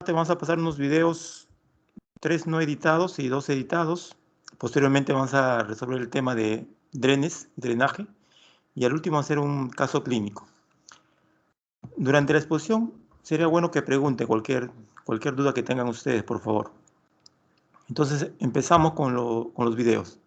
Te vamos a pasar unos videos, 3 no editados y 2 editados. Posteriormente vamos a resolver el tema de drenaje, y al último hacer un caso clínico. Durante la exposición sería bueno que pregunte cualquier duda que tengan ustedes, por favor. Entonces empezamos con los videos.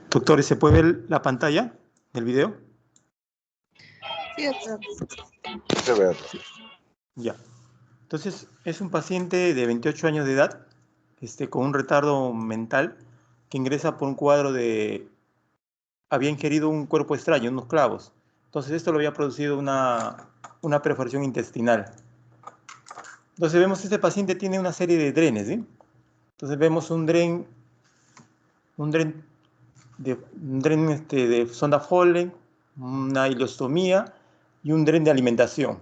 Doctores, ¿se puede ver la pantalla del video? Sí, doctor. Se ve, doctor. Ya. Entonces, es un paciente de 28 años de edad, con un retardo mental, que ingresa por un cuadro de... Había ingerido un cuerpo extraño, unos clavos. Entonces, esto lo había producido una perforación intestinal. Entonces, vemos que este paciente tiene una serie de drenes, ¿sí? Entonces, vemos un dren de sonda Foley, una ileostomía y un dren de alimentación.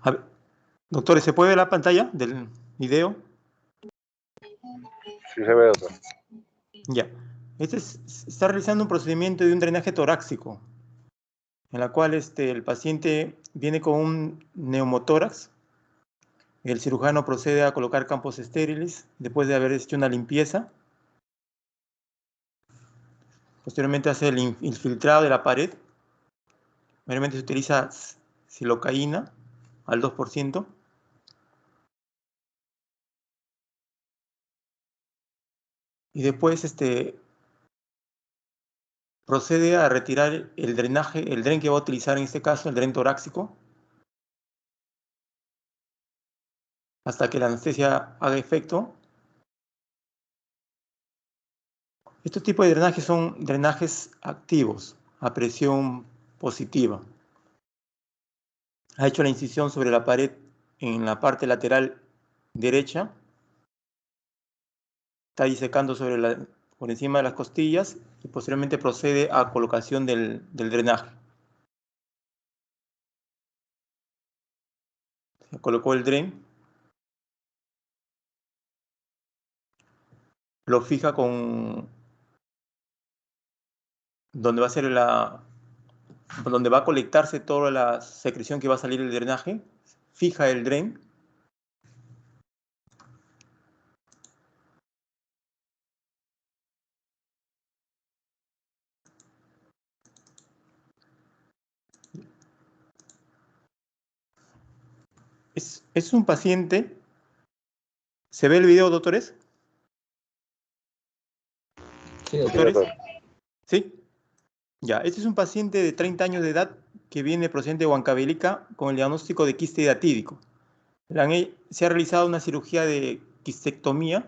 A ver, doctores, ¿se puede ver la pantalla del video? Sí se ve, doctor. Ya. Está realizando un procedimiento de un drenaje torácico, en la cual el paciente viene con un neumotórax. El cirujano procede a colocar campos estériles después de haber hecho una limpieza. Posteriormente hace el infiltrado de la pared. Primeramente se utiliza silocaína al 2%. Y después procede a retirar el drenaje, el dren que va a utilizar en este caso, el dren torácico, hasta que la anestesia haga efecto. Estos tipos de drenajes son drenajes activos, a presión positiva. Ha hecho la incisión sobre la pared en la parte lateral derecha. Está disecando por encima de las costillas y posteriormente procede a colocación del drenaje. Se colocó el dren. Lo fija con... donde va a ser donde va a colectarse toda la secreción que va a salir del drenaje. Fija el dren. Es un paciente... ¿Se ve el video, doctores? Sí, ¿Doctores? doctor. ¿Sí? Ya, este es un paciente de 30 años de edad que viene procedente de Huancavelica con el diagnóstico de quiste hidatídico. Se ha realizado una cirugía de quistectomía,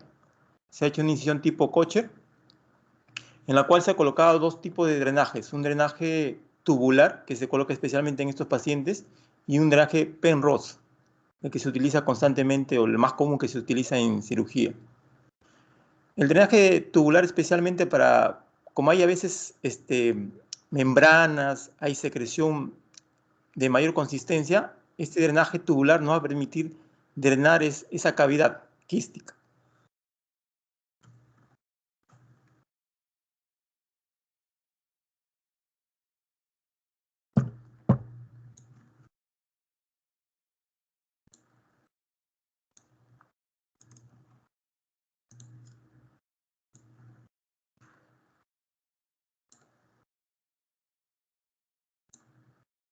se ha hecho una incisión tipo Kocher en la cual se ha colocado dos tipos de drenajes. Un drenaje tubular, que se coloca especialmente en estos pacientes, y un drenaje Penrose, el que se utiliza constantemente, o el más común que se utiliza en cirugía. El drenaje tubular especialmente para, como hay a veces membranas, hay secreción de mayor consistencia, este drenaje tubular nos va a permitir drenar esa cavidad quística.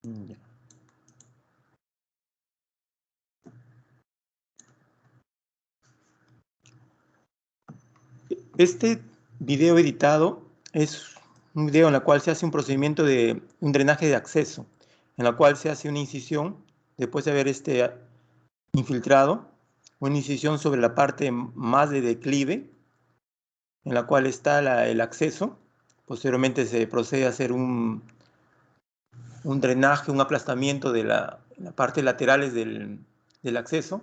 Ya. Este video editado es un video en el cual se hace un procedimiento de un drenaje de acceso, en la cual se hace una incisión después de haber infiltrado, una incisión sobre la parte más de declive, en la cual está el acceso. Posteriormente se procede a hacer un drenaje, un aplastamiento de la parte laterales del acceso.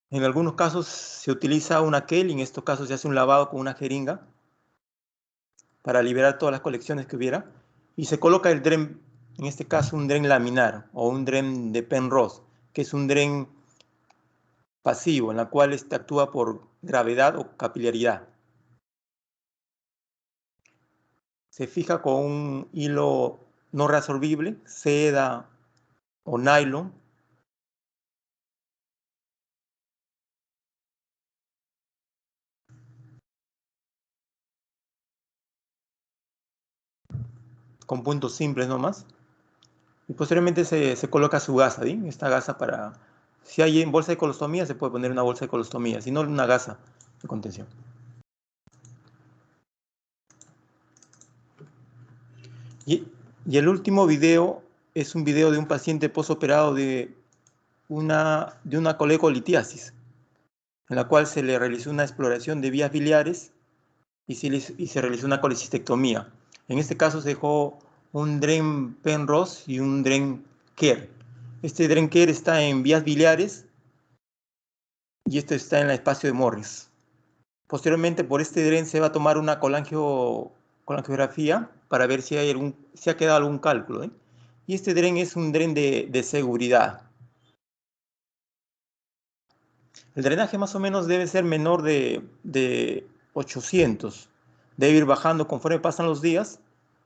En algunos casos se utiliza una Kelly, en estos casos se hace un lavado con una jeringa para liberar todas las colecciones que hubiera, y se coloca el dren, en este caso un dren laminar o un dren de Penrose, que es un dren pasivo, en la cual actúa por gravedad o capilaridad. Se fija con un hilo no reabsorbible, seda o nylon, con puntos simples nomás. Y posteriormente se coloca su gasa, ¿sí? Esta gasa para, si hay en bolsa de colostomía, se puede poner una bolsa de colostomía, si no, una gasa de contención. Y el último video es un video de un paciente postoperado de una colecolitiasis, en la cual se le realizó una exploración de vías biliares y se realizó una colecistectomía. En este caso se dejó un dren Penrose y un dren Kerr. Este dren Kerr está en vías biliares y este está en el espacio de Morris. Posteriormente, por este dren se va a tomar una colangiografía para ver si ha quedado algún cálculo, ¿eh? Y este dren es un dren de seguridad. El drenaje más o menos debe ser menor de 800. Debe ir bajando conforme pasan los días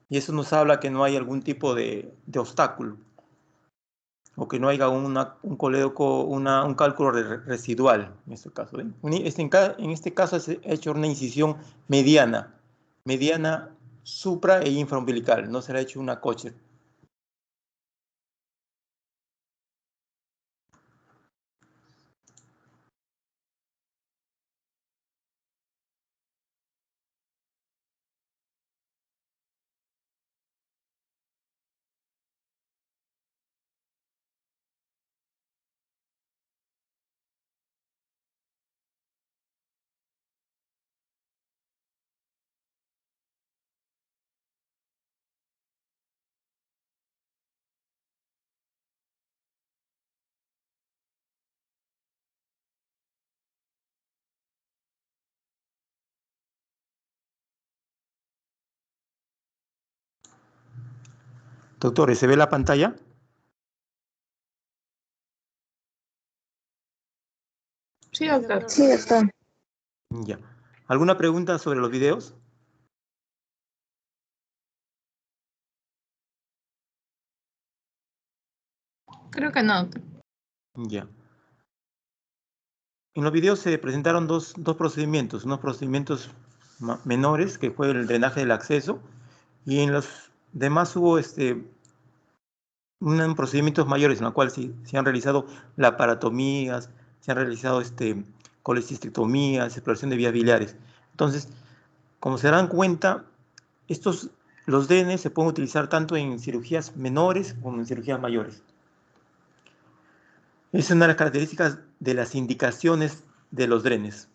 y eso nos habla que no hay algún tipo de obstáculo o que no haya un cálculo residual en este caso, ¿eh? En este caso se ha hecho una incisión mediana supra e infraumbilical, no se le ha hecho una coche. Doctores, ¿se ve la pantalla? Sí, doctor. Sí, doctor. Ya. ¿Alguna pregunta sobre los videos? Creo que no, doctor. Ya. En los videos se presentaron dos procedimientos, unos procedimientos menores, que fue el drenaje del acceso, y en los demás hubo procedimientos mayores en los cuales se han realizado laparotomías, se han realizado colecistectomías, exploración de vías biliares. Entonces, como se darán cuenta, los drenes se pueden utilizar tanto en cirugías menores como en cirugías mayores. Es una de las características de las indicaciones de los drenes.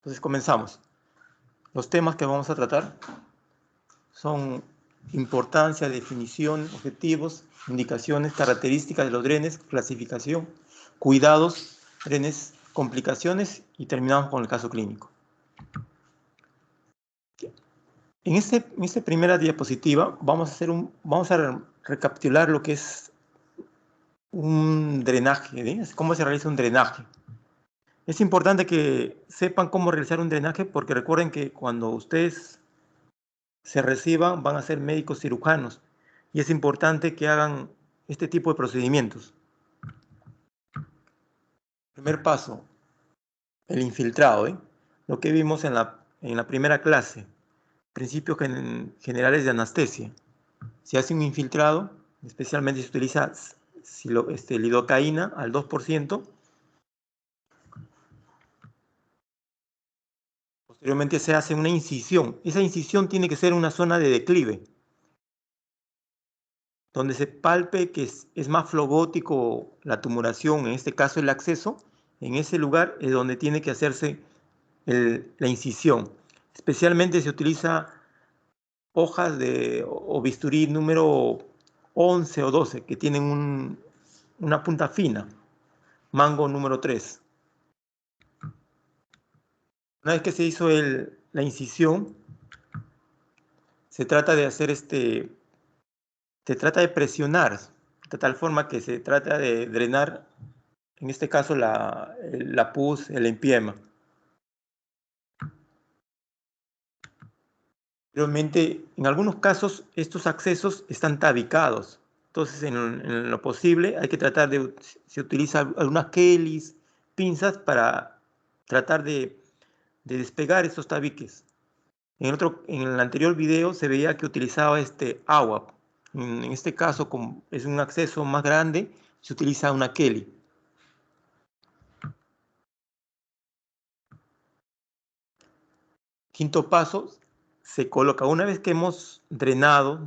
Entonces comenzamos. Los temas que vamos a tratar son importancia, definición, objetivos, indicaciones, características de los drenes, clasificación, cuidados, drenes, complicaciones y terminamos con el caso clínico. En esta primera diapositiva vamos a recapitular lo que es un drenaje, ¿sí? Cómo se realiza un drenaje. Es importante que sepan cómo realizar un drenaje porque recuerden que cuando ustedes se reciban van a ser médicos cirujanos y es importante que hagan este tipo de procedimientos. Primer paso, el infiltrado, ¿eh? Lo que vimos en la primera clase, principios generales de anestesia. Se hace un infiltrado, especialmente se utiliza lidocaína al 2%. Posteriormente se hace una incisión. Esa incisión tiene que ser en una zona de declive, donde se palpe que es más flogótico la tumoración, en este caso el acceso. En ese lugar es donde tiene que hacerse la incisión. Especialmente se utiliza hojas o bisturí número 11 o 12, que tienen una punta fina, mango número 3. Una vez que se hizo la incisión, se trata de hacer se trata de presionar, de tal forma que se trata de drenar, en este caso la pus, el empiema. Realmente, en algunos casos, estos accesos están tabicados. Entonces, en lo posible, hay que tratar se utiliza algunas Kellys, pinzas para tratar de despegar estos tabiques. En el anterior video se veía que utilizaba agua. En este caso, como es un acceso más grande, se utiliza una Kelly. Quinto paso, se coloca, una vez que hemos drenado,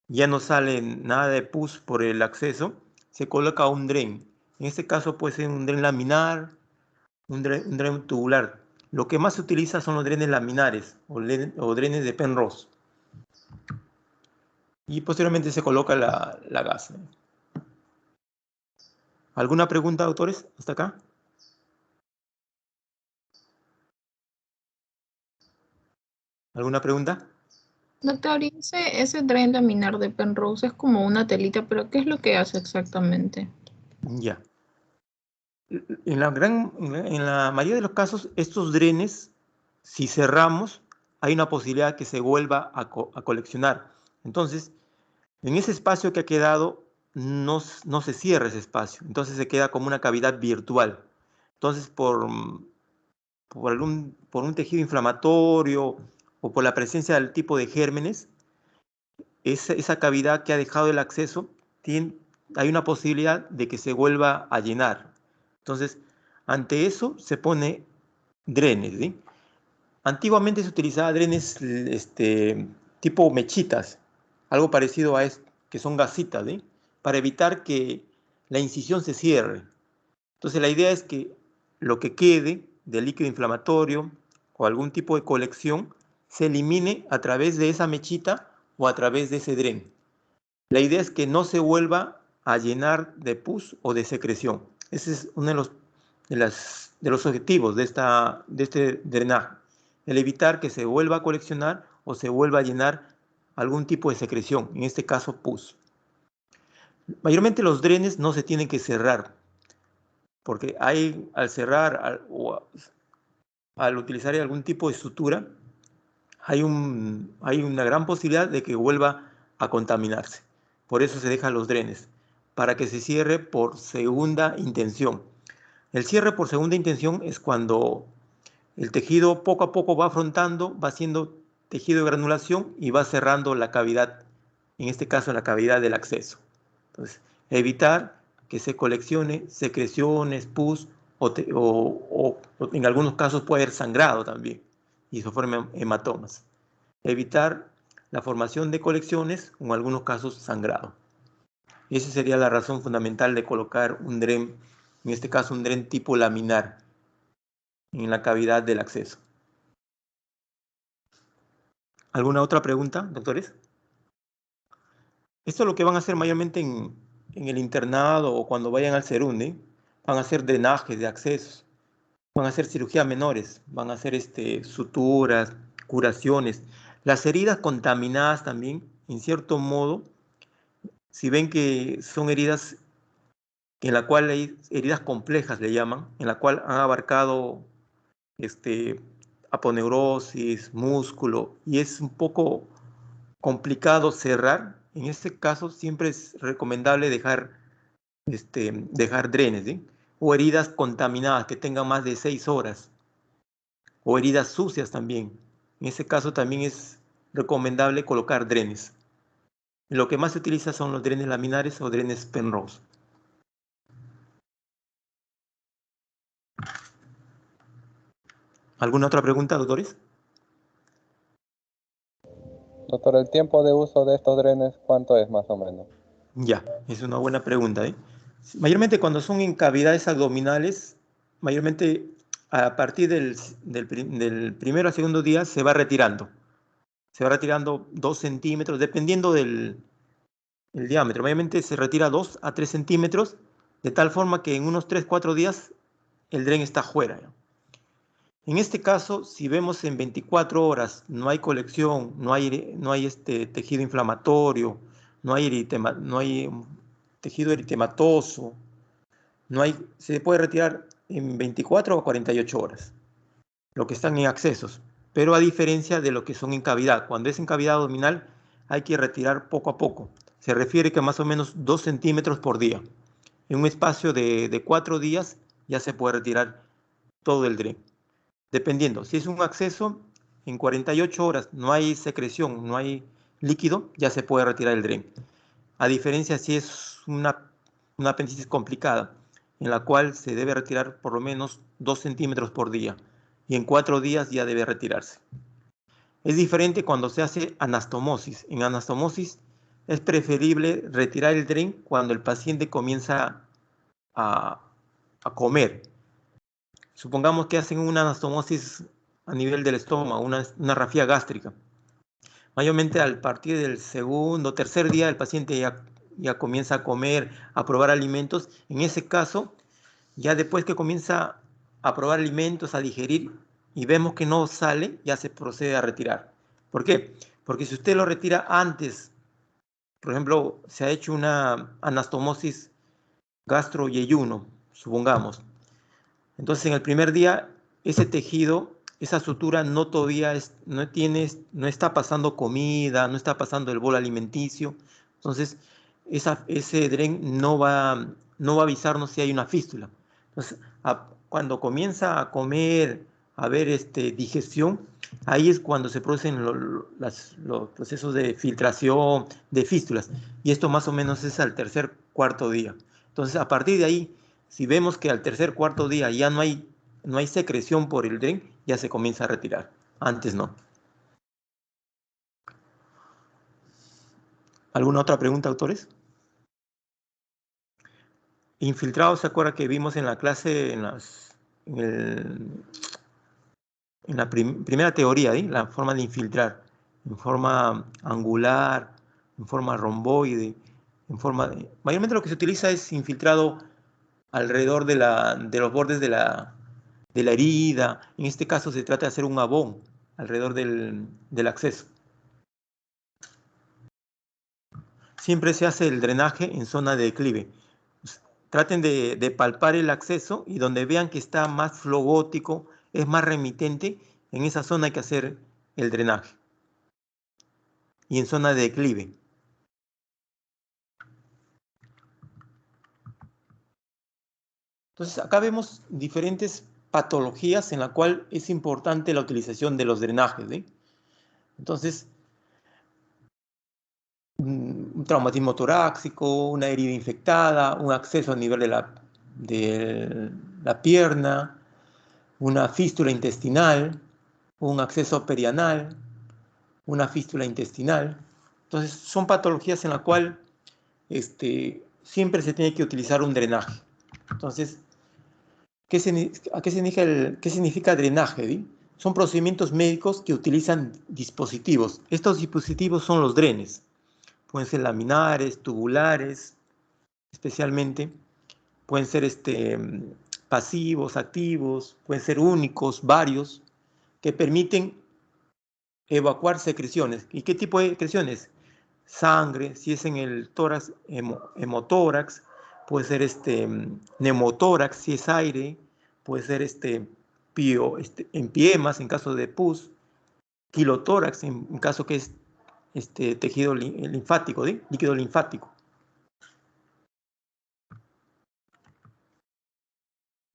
ya no sale nada de pus por el acceso, se coloca un dren. En este caso puede ser un dren laminar, un dren tubular. Lo que más se utiliza son los drenes laminares o drenes de Penrose. Y posteriormente se coloca la gasa. ¿Alguna pregunta, autores, hasta acá? ¿Alguna pregunta? Doctor, y ese tren laminar de Penrose es como una telita, pero ¿qué es lo que hace exactamente? Ya. En la mayoría de los casos, estos drenes, si cerramos, hay una posibilidad que se vuelva a coleccionar. Entonces, en ese espacio que ha quedado, no se cierra ese espacio. Entonces se queda como una cavidad virtual. Entonces, por un tejido inflamatorio o por la presencia del tipo de gérmenes, esa cavidad que ha dejado el acceso, hay una posibilidad de que se vuelva a llenar. Entonces, ante eso se pone drenes, ¿sí? Antiguamente se utilizaba drenes tipo mechitas, algo parecido a esto, que son gasitas, ¿sí? Para evitar que la incisión se cierre. Entonces, la idea es que lo que quede de líquido inflamatorio o algún tipo de colección se elimine a través de esa mechita o a través de ese dren. La idea es que no se vuelva a llenar de pus o de secreción. Ese es uno de los objetivos de este drenaje, el evitar que se vuelva a coleccionar o se vuelva a llenar algún tipo de secreción, en este caso pus. Mayormente los drenes no se tienen que cerrar, porque al cerrar o al utilizar algún tipo de sutura, hay una gran posibilidad de que vuelva a contaminarse. Por eso se dejan los drenes, para que se cierre por segunda intención. El cierre por segunda intención es cuando el tejido poco a poco va afrontando, va haciendo tejido de granulación y va cerrando la cavidad, en este caso la cavidad del acceso. Entonces, evitar que se coleccione secreciones, pus o en algunos casos puede haber sangrado también y se forman hematomas. Evitar la formación de colecciones o en algunos casos sangrado. Esa sería la razón fundamental de colocar un dren, en este caso un dren tipo laminar. en la cavidad del acceso. ¿Alguna otra pregunta, doctores? Esto es lo que van a hacer mayormente en el internado o cuando vayan al Serundi. Van a hacer drenajes de accesos, van a hacer cirugías menores, van a hacer suturas, curaciones. Las heridas contaminadas también, en cierto modo, si ven que son heridas en la cual hay heridas complejas, le llaman, en la cual han abarcado aponeurosis, músculo, y es un poco complicado cerrar. En este caso siempre es recomendable dejar drenes, ¿sí? O heridas contaminadas que tengan más de 6 horas, o heridas sucias también. En ese caso también es recomendable colocar drenes. Lo que más se utiliza son los drenes laminares o drenes Penrose. ¿Alguna otra pregunta, doctores? Doctor, ¿el tiempo de uso de estos drenes cuánto es más o menos? Ya, es una buena pregunta, ¿eh? Mayormente cuando son en cavidades abdominales, mayormente a partir del primero al segundo día se va retirando. Se va retirando 2 centímetros, dependiendo del diámetro. Mayormente se retira 2 a 3 centímetros, de tal forma que en unos 3-4 días el dren está fuera, ¿no? En este caso, si vemos en 24 horas no hay colección, no hay tejido inflamatorio, no hay tejido eritematoso, se puede retirar en 24 o 48 horas, lo que están en accesos, pero a diferencia de lo que son en cavidad. Cuando es en cavidad abdominal hay que retirar poco a poco. Se refiere que más o menos 2 centímetros por día. En un espacio de 4 días ya se puede retirar todo el dren. Dependiendo, si es un acceso, en 48 horas no hay secreción, no hay líquido, ya se puede retirar el dren. A diferencia si es una apendicitis complicada, en la cual se debe retirar por lo menos 2 centímetros por día, y en 4 días ya debe retirarse. Es diferente cuando se hace anastomosis. En anastomosis es preferible retirar el dren cuando el paciente comienza a comer. Supongamos que hacen una anastomosis a nivel del estómago, una rafía gástrica. Mayormente a partir del segundo o tercer día el paciente ya comienza a comer, a probar alimentos. En ese caso, ya después que comienza a probar alimentos, a digerir, y vemos que no sale, ya se procede a retirar. ¿Por qué? Porque si usted lo retira antes, por ejemplo, se ha hecho una anastomosis gastroyeyuno, supongamos. Entonces, en el primer día, ese tejido, esa sutura no está pasando comida, no está pasando el bolo alimenticio. Entonces, ese dren no va a avisarnos si hay una fístula. Entonces, cuando comienza a comer, a ver digestión, ahí es cuando se producen los procesos de filtración, de fístulas. Y esto más o menos es al tercer, cuarto día. Entonces, a partir de ahí, si vemos que al tercer, cuarto día ya no hay secreción por el dren, ya se comienza a retirar. Antes no. ¿Alguna otra pregunta, autores? Infiltrado, ¿se acuerda que vimos en la clase, en la primera teoría, la forma de infiltrar, en forma angular, en forma romboide, mayormente lo que se utiliza es infiltrado alrededor de los bordes de la herida. En este caso se trata de hacer un abón alrededor del acceso. Siempre se hace el drenaje en zona de declive. Traten de palpar el acceso y donde vean que está más flogótico, es más remitente, en esa zona hay que hacer el drenaje. Y en zona de declive. Entonces, acá vemos diferentes patologías en la cual es importante la utilización de los drenajes, ¿sí? Entonces, un traumatismo torácico, una herida infectada, un acceso a nivel de la pierna, una fístula intestinal, un acceso perianal, una fístula intestinal. Entonces, son patologías en las cuales siempre se tiene que utilizar un drenaje. Entonces, ¿Qué significa drenaje? ¿Sí? Son procedimientos médicos que utilizan dispositivos. Estos dispositivos son los drenes. Pueden ser laminares, tubulares, especialmente. Pueden ser pasivos, activos, pueden ser únicos, varios, que permiten evacuar secreciones. ¿Y qué tipo de secreciones? Sangre, si es en el tórax, hemotórax, puede ser neumotórax, si es aire, puede ser empiemas en caso de pus, quilotórax en caso que es tejido linfático, ¿sí? Líquido linfático.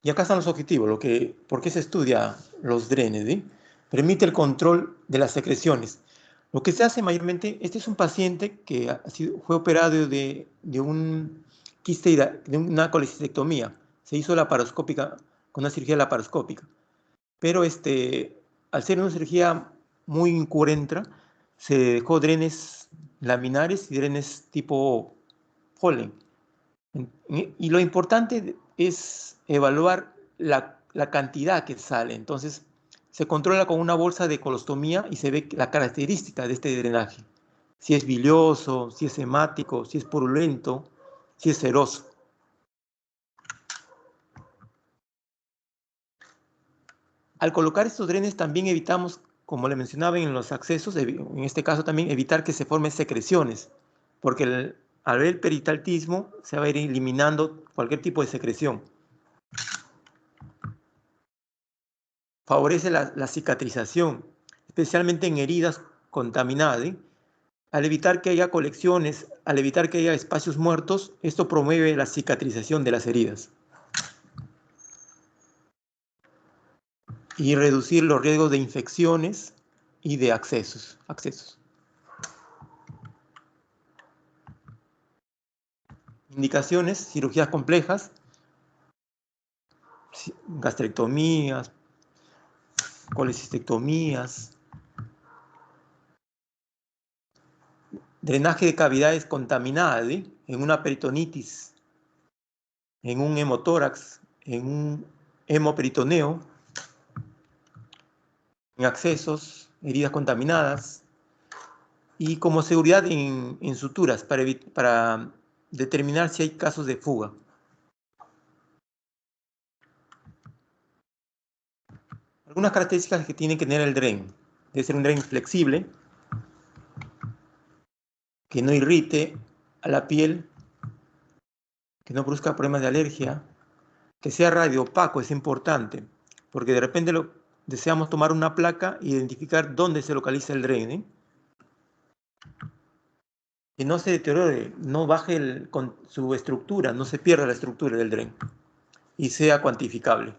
Y acá están los objetivos, por qué se estudia los drenes, ¿sí? Permite el control de las secreciones. Lo que se hace mayormente, este es un paciente que fue operado de un quiste, de una colecistectomía. Se hizo laparoscópica, con una cirugía laparoscópica. Pero al ser una cirugía muy incurrenta, se dejó drenes laminares y drenes tipo Foley. Y lo importante es evaluar la cantidad que sale. Entonces, se controla con una bolsa de colostomía y se ve la característica de este drenaje. Si es bilioso, si es hemático, si es purulento, si es seroso. Al colocar estos drenes también evitamos, como le mencionaba en los accesos, en este caso también evitar que se formen secreciones, porque al ver el peritaltismo se va a ir eliminando cualquier tipo de secreción. Favorece la cicatrización, especialmente en heridas contaminadas, ¿sí? Al evitar que haya colecciones, al evitar que haya espacios muertos, esto promueve la cicatrización de las heridas. Y reducir los riesgos de infecciones y de accesos. Indicaciones, cirugías complejas, gastrectomías, colecistectomías, drenaje de cavidades contaminadas, ¿sí? En una peritonitis, en un hemotórax, en un hemoperitoneo, en accesos, heridas contaminadas, y como seguridad en suturas para determinar si hay casos de fuga. Algunas características que tiene que tener el DREN. Debe ser un DREN flexible, que no irrite a la piel, que no produzca problemas de alergia, que sea radiopaco, es importante, porque de repente deseamos tomar una placa e identificar dónde se localiza el DREN, ¿eh? Que no se deteriore, no baje con su estructura, no se pierda la estructura del DREN y sea cuantificable.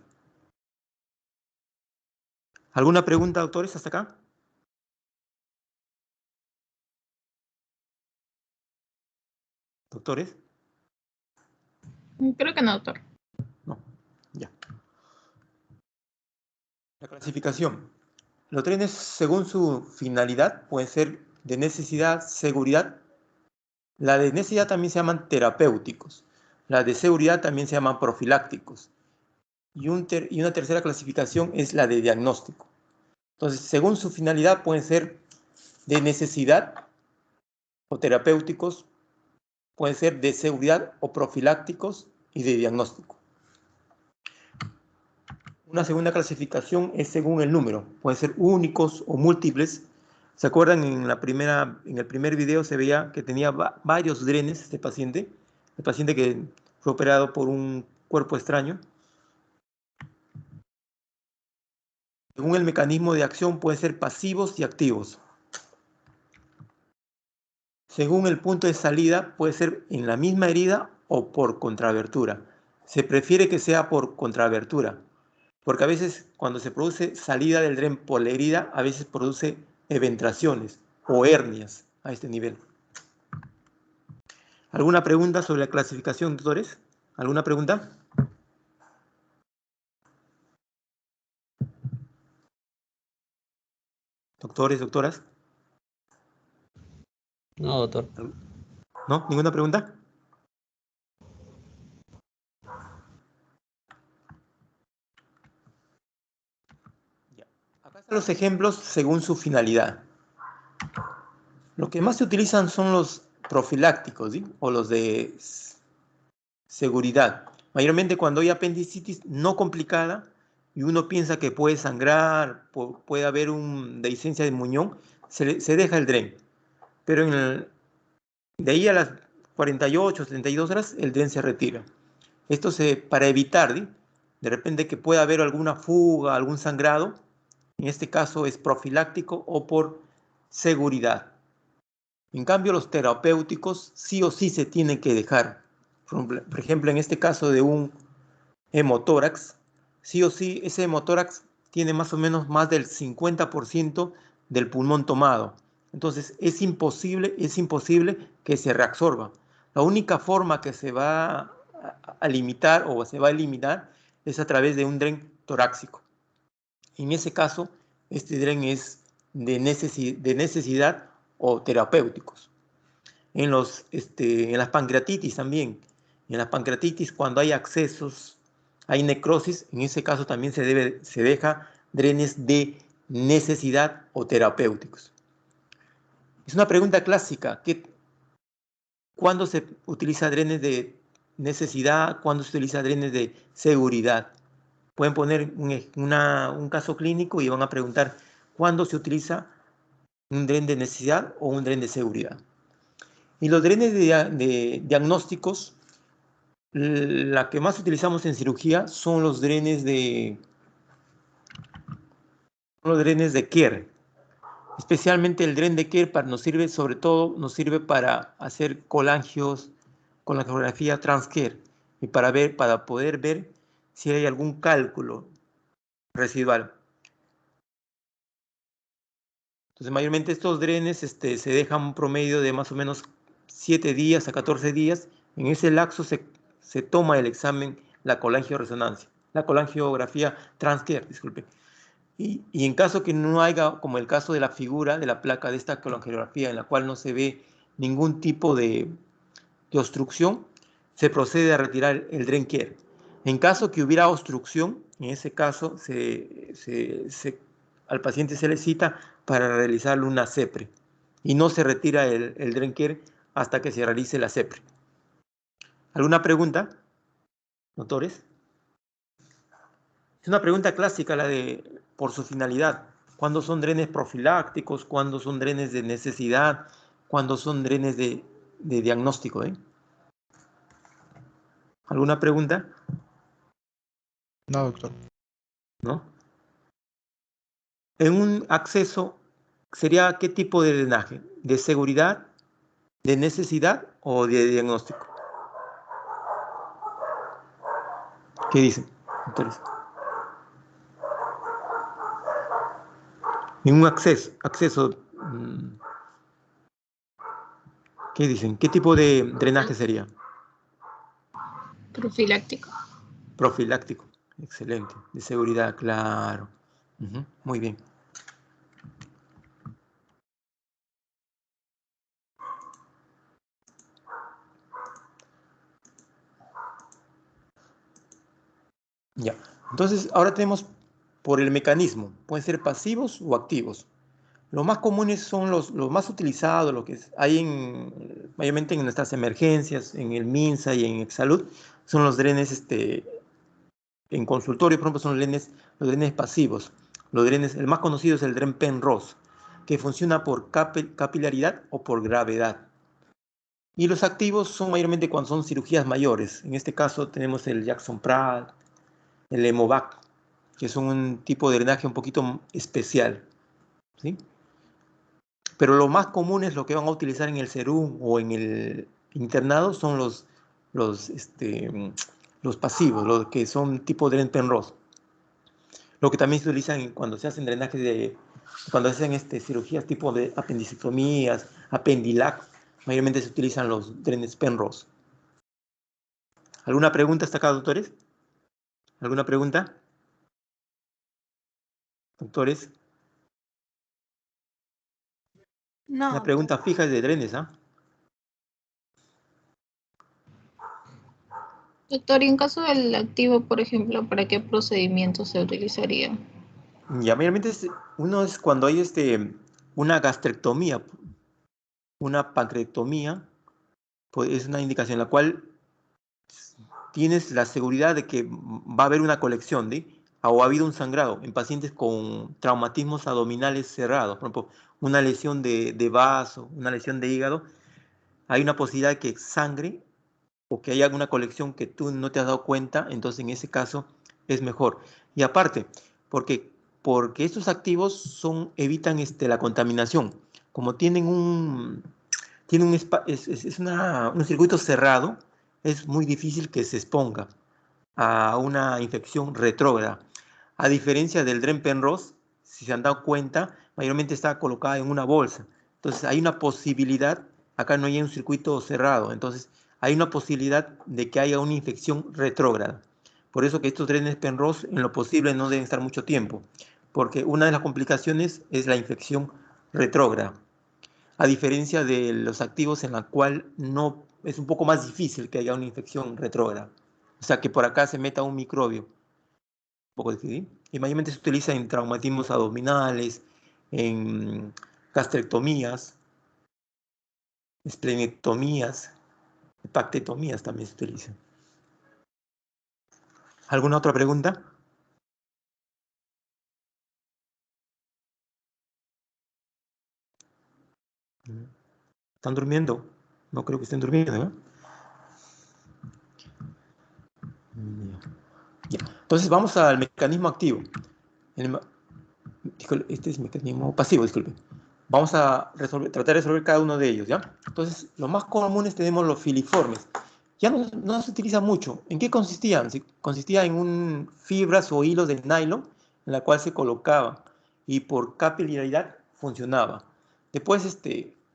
¿Alguna pregunta, doctores, hasta acá? ¿Doctores? Creo que no, doctor. No, ya. La clasificación. Los trenes, según su finalidad, pueden ser de necesidad, seguridad. La de necesidad también se llaman terapéuticos. La de seguridad también se llaman profilácticos. Y una tercera clasificación es la de diagnóstico. Entonces, según su finalidad, pueden ser de necesidad o terapéuticos, pueden ser de seguridad o profilácticos y de diagnóstico. Una segunda clasificación es según el número, pueden ser únicos o múltiples. ¿Se acuerdan? En el primer video se veía que tenía varios drenes este paciente, el paciente que fue operado por un cuerpo extraño. Según el mecanismo de acción pueden ser pasivos y activos. Según el punto de salida puede ser en la misma herida o por contrabertura. Se prefiere que sea por contrabertura, porque a veces cuando se produce salida del DREN por la herida, a veces produce eventraciones o hernias a este nivel. ¿Alguna pregunta sobre la clasificación, doctores? ¿Alguna pregunta? Doctores, doctoras. No, doctor. ¿No? ¿Ninguna pregunta? Acá están los ejemplos según su finalidad. Lo que más se utilizan son los profilácticos, ¿sí? O los de seguridad. Mayormente cuando hay apendicitis no complicada y uno piensa que puede sangrar, puede haber dehiscencia de muñón, se deja el DREN. Pero de ahí a las 48, 72 horas el DREN se retira. Esto para evitar, ¿sí? De repente que pueda haber alguna fuga, algún sangrado. En este caso es profiláctico o por seguridad. En cambio, los terapéuticos sí o sí se tienen que dejar. Por ejemplo, en este caso de un hemotórax, sí o sí ese hemotórax tiene más o menos más del 50% del pulmón tomado. Entonces es imposible que se reabsorba. La única forma que se va a limitar o se va a eliminar es a través de un DREN torácico. En ese caso, este DREN es de necesidad o terapéuticos. En las pancreatitis también. En las pancreatitis, cuando hay accesos, hay necrosis, en ese caso también se deja drenes de necesidad o terapéuticos. Es una pregunta clásica. ¿Cuándo se utiliza drenes de necesidad? ¿Cuándo se utiliza drenes de seguridad? Pueden poner un caso clínico y van a preguntar cuándo se utiliza un dren de necesidad o un dren de seguridad. Y los drenes de diagnósticos, la que más utilizamos en cirugía son los drenes de Kerr. Especialmente el dren de Kerr nos sirve, sobre todo, nos sirve para hacer colangios, colangiografía Trans-Kerr y para poder ver si hay algún cálculo residual. Entonces, mayormente estos drenes se dejan un promedio de más o menos 7 días a 14 días. En ese lapso se toma el examen, la colangioresonancia, la colangiografía Trans-Kerr, disculpe. Y en caso que no haya, como el caso de la figura de la placa de esta colangiografía, en la cual no se ve ningún tipo de obstrucción, se procede a retirar el dren Kerr. En caso que hubiera obstrucción, en ese caso al paciente se le cita para realizarle una CEPRE y no se retira el dren Kerr hasta que se realice la CEPRE. ¿Alguna pregunta, doctores? Es una pregunta clásica la de por su finalidad. ¿Cuándo son drenes profilácticos? ¿Cuándo son drenes de necesidad? ¿Cuándo son drenes de diagnóstico? ¿Alguna pregunta? No, doctor. ¿No? En un acceso, ¿sería qué tipo de drenaje? ¿De seguridad, de necesidad o de diagnóstico? ¿Qué dicen, doctores? En un acceso, ¿qué dicen? ¿Qué tipo de drenaje sería? Profiláctico. Profiláctico, excelente. De seguridad, claro. Muy bien. Ya. Entonces, ahora tenemos por el mecanismo. Pueden ser pasivos o activos. Los más comunes son los más utilizados, lo que hay mayormente en nuestras emergencias, en el MINSA y en Exsalud, son los drenes en consultorio, por ejemplo, son los drenes pasivos. El más conocido es el dren Penrose, que funciona por capilaridad o por gravedad. Y los activos son mayormente cuando son cirugías mayores. En este caso tenemos el Jackson Pratt, el Hemovac, que son un tipo de drenaje un poquito especial, ¿sí? Pero lo más común es lo que van a utilizar en el serum o en el internado son los pasivos, los que son tipo dren Penrose. Lo que también se utilizan cuando se hacen drenajes cuando hacen cirugías tipo de apendicectomías, Apendilac, mayormente se utilizan los drenes Penrose. ¿Alguna pregunta hasta acá, doctores? ¿Alguna pregunta? Doctores, No, una pregunta doctor. fija de drenes, ¿ah? Doctor, y en caso del activo, por ejemplo, ¿para qué procedimiento se utilizaría? Ya, mayormente uno es cuando hay una gastrectomía, una pancreatomía, pues es una indicación en la cual tienes la seguridad de que va a haber una colección, o ha habido un sangrado en pacientes con traumatismos abdominales cerrados, por ejemplo, una lesión de vaso, una lesión de hígado, hay una posibilidad de que sangre o que haya alguna colección que tú no te has dado cuenta, entonces en ese caso es mejor. Y aparte, porque estos activos evitan la contaminación. Como tienen un circuito cerrado, es muy difícil que se exponga a una infección retrógrada. A diferencia del Dren-Penrose, si se han dado cuenta, mayormente está colocada en una bolsa. Entonces hay una posibilidad, acá no hay un circuito cerrado, entonces hay una posibilidad de que haya una infección retrógrada. Por eso que estos drenes Penrose en lo posible no deben estar mucho tiempo, porque una de las complicaciones es la infección retrógrada, a diferencia de los activos en la cual no es un poco más difícil que haya una infección retrógrada. O sea, que por acá se meta un microbio. Un poco difícil. Y mayormente se utiliza en traumatismos abdominales, en gastrectomías, esplenectomías, hepatectomías también se utilizan. ¿Alguna otra pregunta? ¿Están durmiendo? No creo que estén durmiendo, ¿no? Ya. Entonces vamos al mecanismo activo. Este es mecanismo pasivo, disculpe. Vamos a tratar de resolver cada uno de ellos, ¿ya? Entonces, los más comunes tenemos los filiformes. Ya no se utiliza mucho. ¿En qué consistían? Consistía en fibras o hilos de nylon en la cual se colocaba y por capilaridad funcionaba. Después,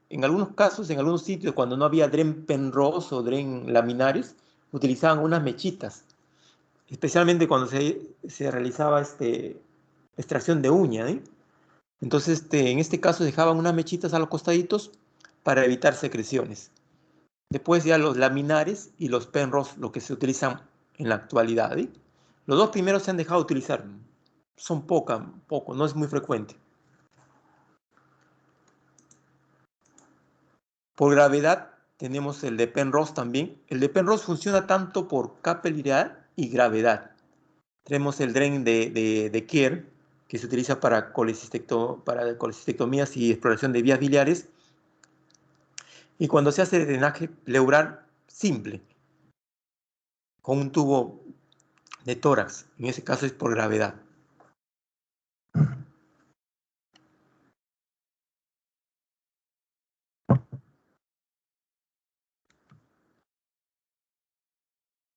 en algunos casos, en algunos sitios, cuando no había Dren Penrose o Dren laminares, utilizaban unas mechitas, especialmente cuando se realizaba extracción de uña, ¿eh? Entonces, en este caso dejaban unas mechitas a los costaditos para evitar secreciones. Después ya los laminares y los Penrose, lo que se utilizan en la actualidad, ¿eh? Los dos primeros se han dejado de utilizar. Son poco, no es muy frecuente. Por gravedad tenemos el de Penrose también. El de Penrose funciona tanto por capilaridad y gravedad. Tenemos el Dren de Kerr, que se utiliza para colecistectomías y exploración de vías biliares. Y cuando se hace drenaje pleural simple, con un tubo de tórax, en ese caso es por gravedad.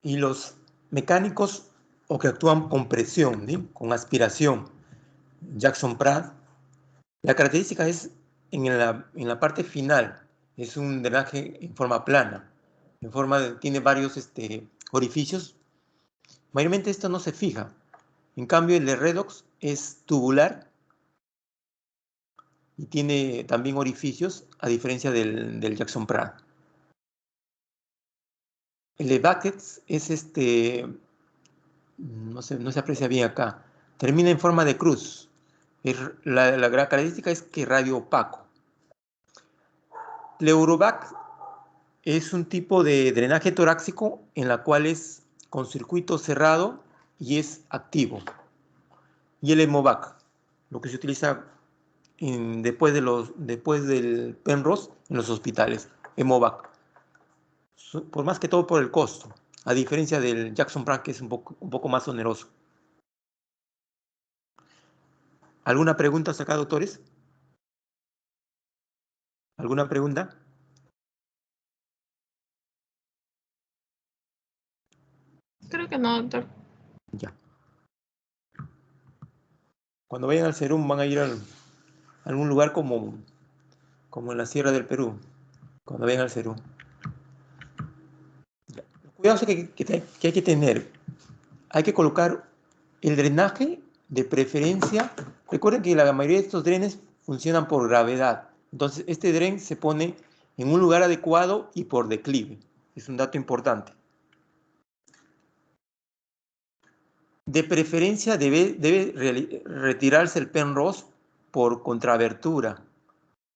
Y los mecánicos o que actúan con presión, ¿sí? Con aspiración, Jackson Pratt. La característica es en la parte final, es un drenaje en forma plana, tiene varios orificios. Mayormente esto no se fija. En cambio, el de Redox es tubular y tiene también orificios, a diferencia del Jackson Pratt. El de Buckets es no se aprecia bien acá. Termina en forma de cruz. La característica es que radio opaco. Pleurovac es un tipo de drenaje torácico en la cual es con circuito cerrado y es activo. Y el Hemovac, lo que se utiliza después del Penrose en los hospitales, Hemovac. Por más que todo por el costo, a diferencia del Jackson Pratt, que es un poco más oneroso. ¿Alguna pregunta hasta acá, doctores? ¿Alguna pregunta? Creo que no, doctor. Ya. Cuando vayan al Serum van a ir a algún lugar como en la Sierra del Perú, cuando vayan al Serum. Ya. Cuidados que hay que tener. Hay que colocar el drenaje de preferencia. Recuerden que la mayoría de estos drenes funcionan por gravedad. Entonces, este dren se pone en un lugar adecuado y por declive. Es un dato importante. De preferencia debe retirarse el penrose por contrabertura.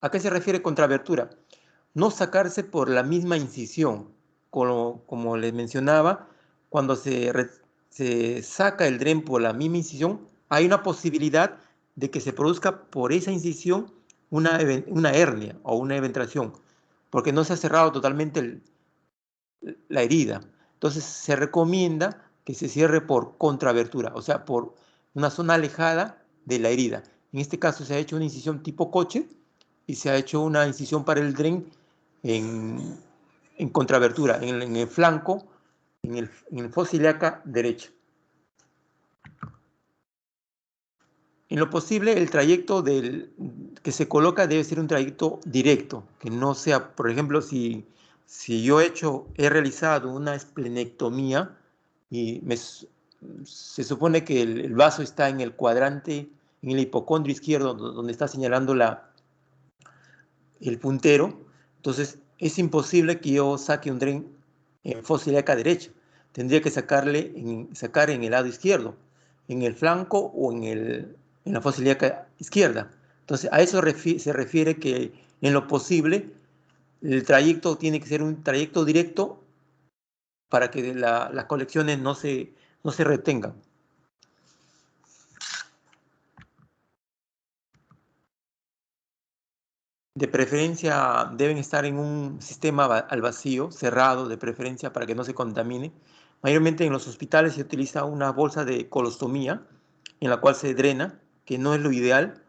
¿A qué se refiere contrabertura? No sacarse por la misma incisión. Como les mencionaba, cuando se saca el dren por la misma incisión, hay una posibilidad de que se produzca por esa incisión una hernia o una eventración, porque no se ha cerrado totalmente la herida. Entonces se recomienda que se cierre por contrabertura, o sea, por una zona alejada de la herida. En este caso se ha hecho una incisión tipo coche y se ha hecho una incisión para el dren en contrabertura, en el flanco, en el fosa ilíaca derecha. En lo posible, el trayecto que se coloca debe ser un trayecto directo, que no sea, por ejemplo, si yo he realizado una esplenectomía y se supone que el vaso está en el cuadrante, en el hipocondrio izquierdo, donde está señalando el puntero, entonces es imposible que yo saque un dren en fosa ilíaca derecha. Tendría que sacar en el lado izquierdo, en el flanco o en la fosa ilíaca izquierda. Entonces, a eso se refiere que en lo posible el trayecto tiene que ser un trayecto directo para que las colecciones no se retengan. De preferencia deben estar en un sistema al vacío, cerrado, de preferencia para que no se contamine. Mayormente en los hospitales se utiliza una bolsa de colostomía en la cual se drena, que no es lo ideal.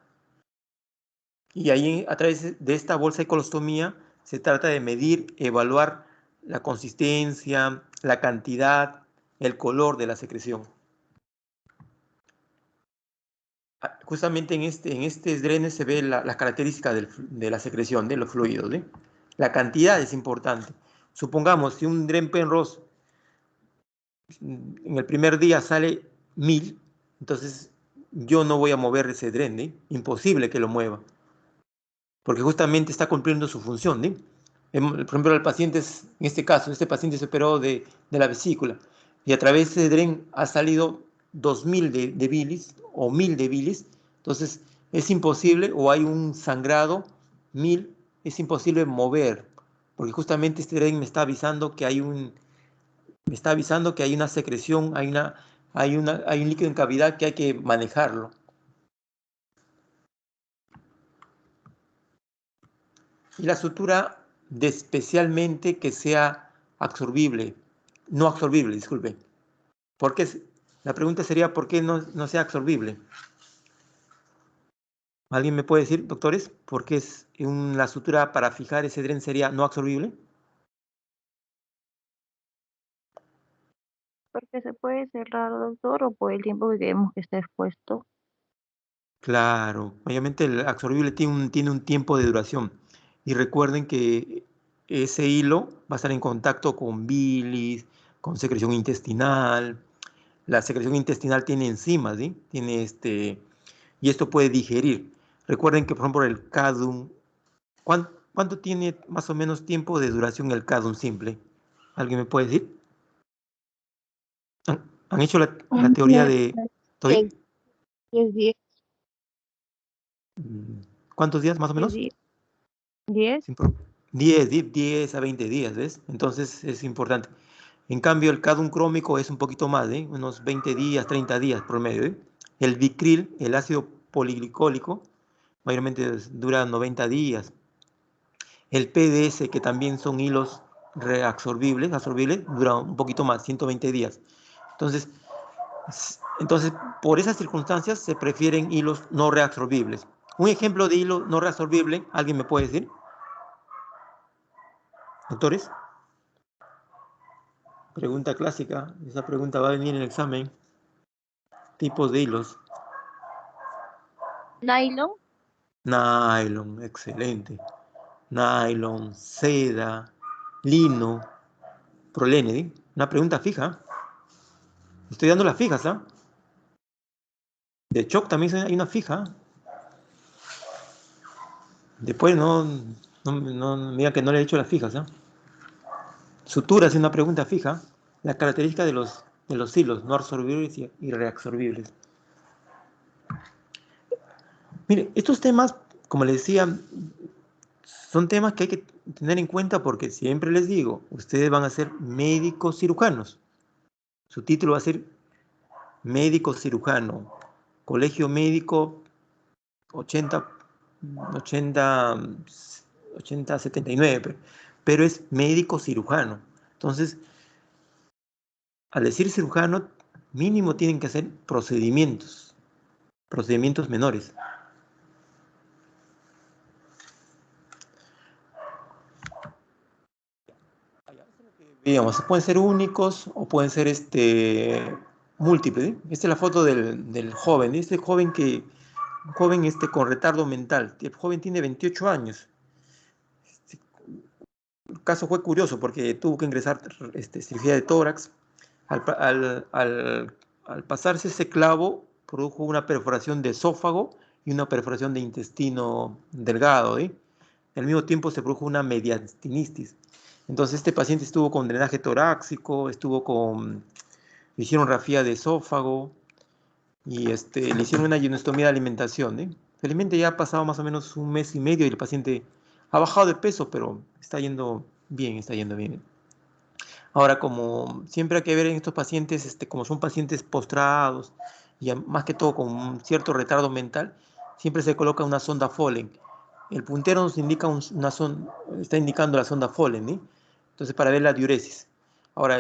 Y ahí, a través de esta bolsa de colostomía, se trata de medir, evaluar la consistencia, la cantidad, el color de la secreción. Justamente en este drene se ve las características de la secreción, de los fluidos, ¿eh? La cantidad es importante. Supongamos, si un dren penrose en el primer día sale 1000, entonces yo no voy a mover ese dren, ¿eh? Imposible que lo mueva, porque justamente está cumpliendo su función, ¿eh? Por ejemplo, el paciente, en este caso, este paciente se operó de la vesícula y a través de ese dren ha salido 2000 de bilis o 1000 de bilis, entonces es imposible, o hay un sangrado 1000, es imposible mover, porque justamente este dren me está avisando que hay una secreción, hay un líquido en cavidad que hay que manejarlo. Y la sutura especialmente que sea absorbible, no absorbible, disculpe. La pregunta sería, ¿por qué no sea absorbible? ¿Alguien me puede decir, doctores, por qué la sutura para fijar ese dren sería no absorbible? Porque se puede cerrar, doctor, o por el tiempo que queremos que esté expuesto. Claro, mayormente el absorbible tiene un tiempo de duración. Y recuerden que ese hilo va a estar en contacto con bilis, con secreción intestinal. La secreción intestinal tiene enzimas, ¿sí? Y esto puede digerir. Recuerden que, por ejemplo, el cadum, ¿cuánto tiene más o menos tiempo de duración el cadum simple? ¿Alguien me puede decir? ¿Han hecho la teoría de... ¿Todavía? 10 días. ¿Cuántos días más o menos? 10. 10 a 20 días, ¿ves? Entonces es importante. En cambio, el cadum crómico es un poquito más, ¿eh? Unos 20 días, 30 días promedio, ¿eh? El Vicryl, el ácido poliglicólico, mayormente dura 90 días. El PDS, que también son hilos absorbibles, dura un poquito más, 120 días. Entonces, por esas circunstancias se prefieren hilos no reabsorbibles. Un ejemplo de hilo no reabsorbible, ¿alguien me puede decir? Doctores. Pregunta clásica. Esa pregunta va a venir en el examen. Tipos de hilos. Nylon. Nylon, excelente. Nylon, seda, lino, prolene, ¿sí? Una pregunta fija. Estoy dando las fijas, ¿ah? De shock también hay una fija. Después no mira que no le he hecho las fijas, ¿ah? Sutura es una pregunta fija. La característica de los de los hilos no absorbibles y reabsorbibles. Mire, estos temas, como les decía, son temas que hay que tener en cuenta porque siempre les digo, ustedes van a ser médicos cirujanos. Su título va a ser médico cirujano, colegio médico 80-79, pero es médico cirujano. Entonces, al decir cirujano, mínimo tienen que hacer procedimientos menores. Digamos, pueden ser únicos o pueden ser múltiples, ¿sí? Esta es la foto del joven, este joven con retardo mental. El joven tiene 28 años. El caso fue curioso porque tuvo que ingresar cirugía de tórax. Al pasarse ese clavo, produjo una perforación de esófago y una perforación de intestino delgado, ¿sí? Al mismo tiempo se produjo una mediastinitis. Entonces este paciente estuvo con drenaje torácico, le hicieron rafía de esófago y le hicieron una ionostomía de alimentación, ¿eh? Felizmente ya ha pasado más o menos un mes y medio y el paciente ha bajado de peso, pero está yendo bien, está yendo bien. Ahora, como siempre hay que ver en estos pacientes, como son pacientes postrados y más que todo con un cierto retardo mental, siempre se coloca una sonda Foley. El puntero nos indica está indicando la sonda Foley, ¿sí? Entonces, para ver la diuresis. Ahora,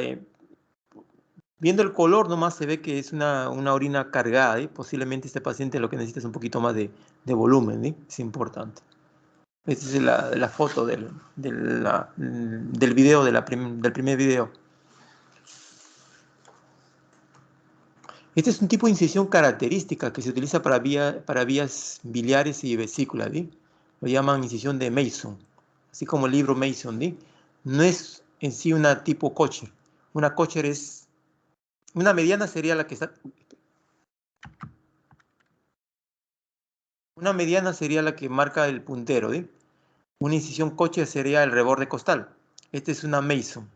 viendo el color nomás se ve que es una orina cargada, ¿sí? Posiblemente este paciente lo que necesita es un poquito más de volumen, ¿sí? Es importante. Esta es la foto del video, del primer video. Este es un tipo de incisión característica que se utiliza para vías biliares y vesículas, ¿sí? Lo llaman incisión de Mason, así como el libro Mason, ¿sí? No es en sí una tipo Kocher. Una Kocher es... Una mediana sería la que está... Una mediana sería la que marca el puntero, ¿sí? Una incisión Kocher sería el reborde costal. Esta es una Mason,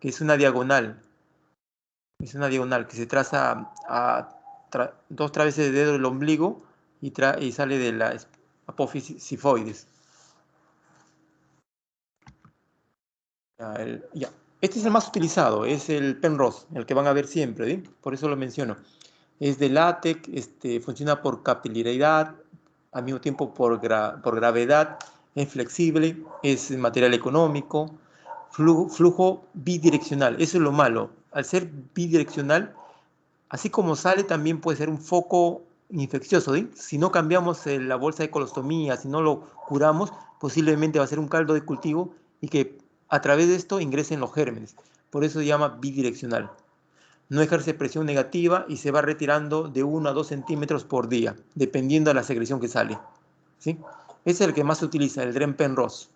que es una diagonal. Es una diagonal que se traza dos traveses de dedo del ombligo y sale de la apófisis sifoides. Este es el más utilizado, es el Penrose, el que van a ver siempre, ¿sí? Por eso lo menciono. Es de látex, funciona por capilaridad, al mismo tiempo por gravedad, es flexible, es material económico, flujo bidireccional. Eso es lo malo. Al ser bidireccional, así como sale, también puede ser un foco infeccioso, ¿sí? Si no cambiamos la bolsa de colostomía, si no lo curamos, posiblemente va a ser un caldo de cultivo y que a través de esto ingresen los gérmenes. Por eso se llama bidireccional. No ejerce presión negativa y se va retirando de 1 a 2 centímetros por día, dependiendo de la secreción que sale, ¿sí? Ese es el que más se utiliza, el Dren Penrose.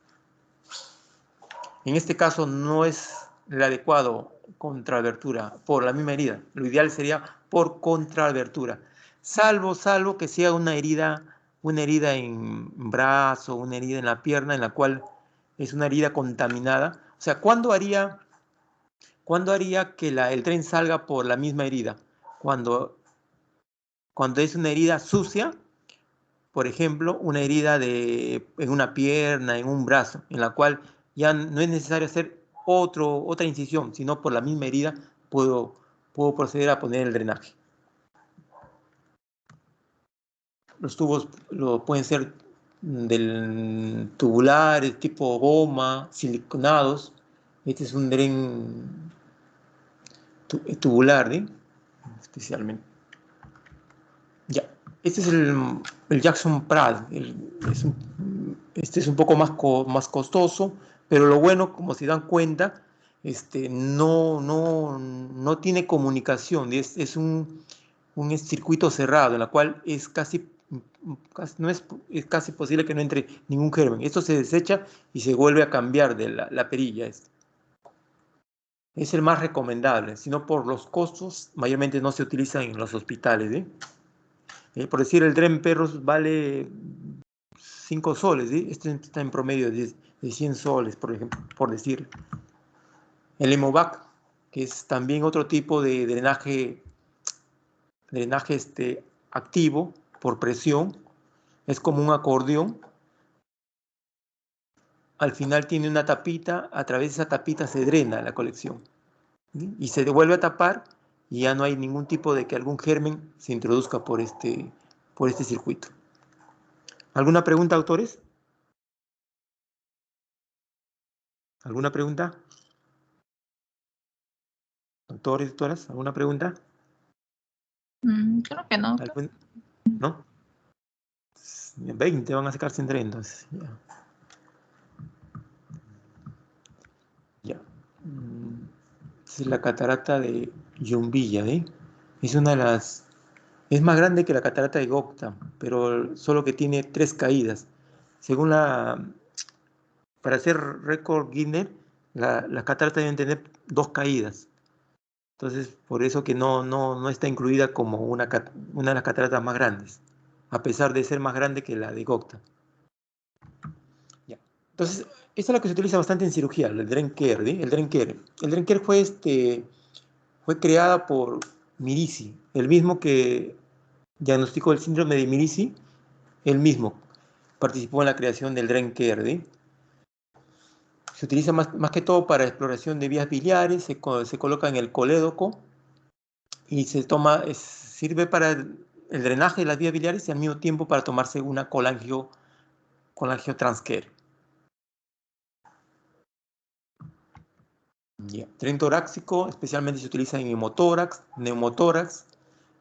En este caso no es el adecuado contra abertura por la misma herida. Lo ideal sería por contraabertura. Salvo que sea una herida en brazo, una herida en la pierna, en la cual es una herida contaminada. O sea, ¿cuándo haría que el tren salga por la misma herida? Cuando es una herida sucia, por ejemplo, una herida en una pierna, en un brazo, en la cual ya no es necesario hacer otra incisión, sino por la misma herida puedo proceder a poner el drenaje. Los tubos pueden ser del tubulares, tipo goma, siliconados. Este es un dren tubular, ¿sí? Especialmente. Ya. Este es el Jackson Pratt. Este es un poco más costoso, pero lo bueno, como se dan cuenta, no tiene comunicación. Es un circuito cerrado, en la cual es casi posible que no entre ningún germen. Esto se desecha y se vuelve a cambiar de la perilla. Es el más recomendable, sino por los costos, mayormente no se utiliza en los hospitales, ¿sí? Por decir, el Dren Penrose vale 5 soles, ¿sí? Este está en promedio de 100 soles, por ejemplo, por decir. El Hemovac que es también otro tipo de drenaje activo por presión. Es como un acordeón. Al final tiene una tapita, a través de esa tapita se drena la colección, ¿sí? Y se devuelve a tapar y ya no hay ningún tipo de que algún germen se introduzca por este circuito. ¿Alguna pregunta, autores? ¿Alguna pregunta? Doctores, doctoras, ¿alguna pregunta? Creo que no. ¿No? 20 van a sacar sin tren, entonces. Ya. Esa es la catarata de Yumbilla, ¿eh? Es una de las... Es más grande que la catarata de Gokta, pero solo que tiene 3 caídas. Según para hacer récord Guinness, las cataratas deben tener 2 caídas. Entonces, por eso que no está incluida como una de las cataratas más grandes, a pesar de ser más grande que la de Gokta. Ya. Entonces, esta es la que se utiliza bastante en cirugía, el Drenker, ¿sí? El Drenker fue creada por Mirici, el mismo que diagnosticó el síndrome de Mirici, él mismo participó en la creación del Drenker, ¿sí? Se utiliza más que todo para exploración de vías biliares, se coloca en el colédoco y sirve para el drenaje de las vías biliares y al mismo tiempo para tomarse una colangiotransfer. Tren torácico, especialmente se utiliza en hemotórax, neumotórax,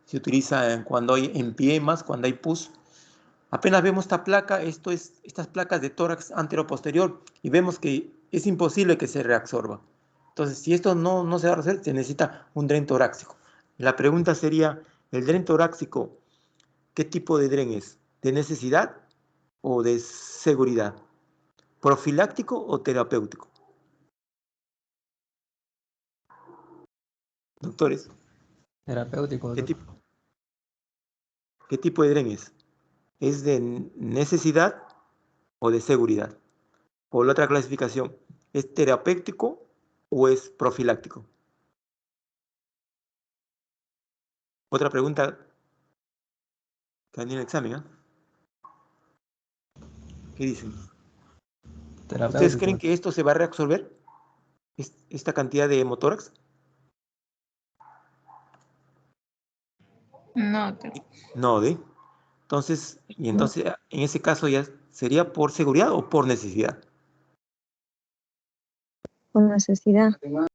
se utiliza cuando hay empiemas, cuando hay pus. Apenas vemos esta placa, estas placas de tórax antero-posterior, y vemos que es imposible que se reabsorba. Entonces, si esto no se va a hacer, se necesita un dren torácico. La pregunta sería, ¿el dren torácico qué tipo de dren es? ¿De necesidad o de seguridad? ¿Profiláctico o terapéutico? Doctores, Terapéutico, ¿qué doctor. tipo de dren es? ¿Es de necesidad o de seguridad? O la otra clasificación, ¿es terapéutico o es profiláctico? Otra pregunta que en el examen, ¿eh? ¿Qué dicen? ¿Ustedes Terapéutico. creen que esto se va a reabsorber? ¿Esta cantidad de hemotórax? No, No, ¿de? Entonces, en ese caso ya sería por seguridad o por necesidad. Por necesidad.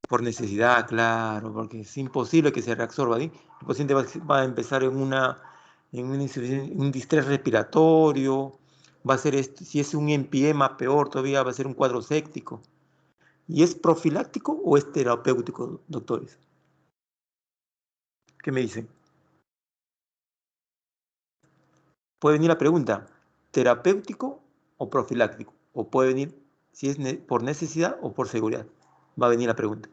Por necesidad, claro, porque es imposible que se reabsorba, ¿sí? El paciente va a empezar en un distrés respiratorio, va a ser, si es un empiema, peor todavía, va a ser un cuadro séptico. ¿Y es profiláctico o es terapéutico, doctores? ¿Qué me dicen? Puede venir la pregunta, ¿terapéutico o profiláctico? O puede venir si es por necesidad o por seguridad. Va a venir la pregunta.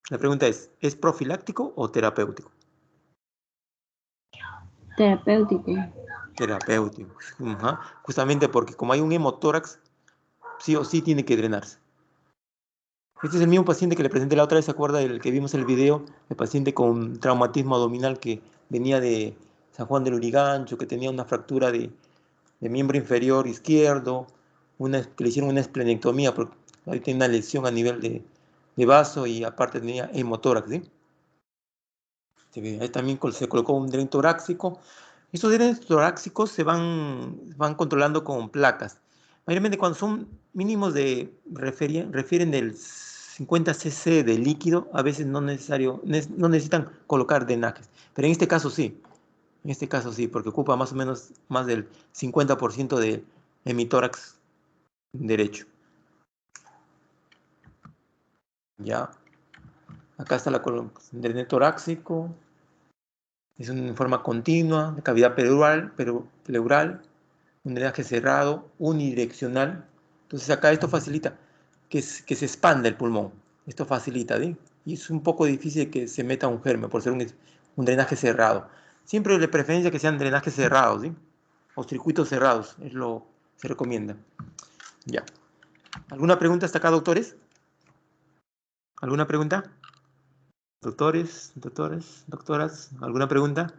La pregunta ¿es profiláctico o terapéutico? Terapéutico. Terapéutico. Ajá. Justamente porque como hay un hemotórax, sí o sí tiene que drenarse. Este es el mismo paciente que le presenté la otra vez, ¿se acuerda del que vimos el video? El paciente con traumatismo abdominal que venía de San Juan del Urigancho, que tenía una fractura de miembro inferior izquierdo, que le hicieron una esplenectomía, porque ahí tiene una lesión a nivel de vaso y aparte tenía hemotórax, ¿sí? Ahí también se colocó un dren torácico. Estos drenes torácicos se van controlando con placas. Mayormente cuando son mínimos refieren del 50 cc de líquido, a veces no necesitan colocar drenajes. Pero en este caso sí. En este caso sí, porque ocupa más o menos más del 50% de hemitórax derecho. Ya. Acá está el dren torácico. Es en forma continua, de cavidad pleural, un drenaje cerrado, unidireccional. Entonces acá esto facilita que se expanda el pulmón. Esto facilita, ¿sí? Y es un poco difícil que se meta un germen por ser un drenaje cerrado. Siempre de preferencia que sean drenajes cerrados, ¿sí? O circuitos cerrados, se recomienda. Ya. ¿Alguna pregunta hasta acá, doctores? ¿Alguna pregunta? Doctores, doctoras, ¿alguna pregunta?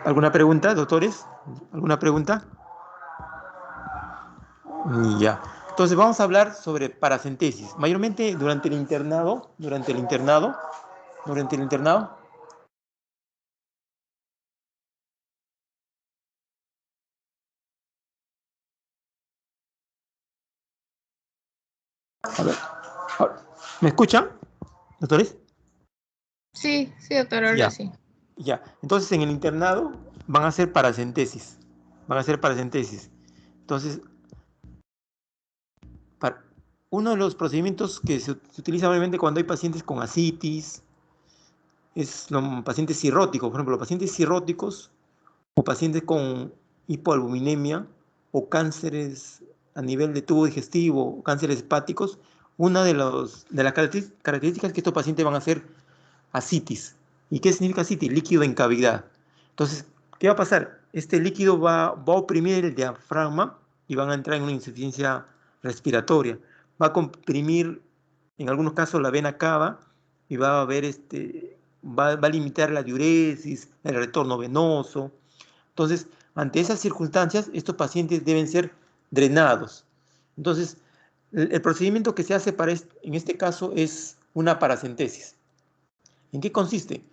¿Alguna pregunta, doctores? ¿Alguna pregunta? Ya. Entonces vamos a hablar sobre paracentesis. Mayormente durante el internado. A ver, ¿me escuchan, doctores? Sí, sí, doctor, ahora Ya, sí. ya. Entonces en el internado van a hacer paracentesis. Entonces, para, uno de los procedimientos que se utiliza obviamente cuando hay pacientes con ascitis, es los pacientes cirróticos. Por ejemplo, los pacientes cirróticos o pacientes con hipoalbuminemia o cánceres a nivel de tubo digestivo o cánceres hepáticos, una de las características es que estos pacientes van a ser ascitis. ¿Y qué significa ascitis? Líquido en cavidad. Entonces, ¿qué va a pasar? Este líquido va a oprimir el diafragma y van a entrar en una insuficiencia respiratoria. Va a comprimir, en algunos casos, la vena cava y va a haber va a limitar la diuresis, el retorno venoso. Entonces, ante esas circunstancias, estos pacientes deben ser drenados. Entonces, el procedimiento que se hace en este caso es una paracentesis. ¿En qué consiste?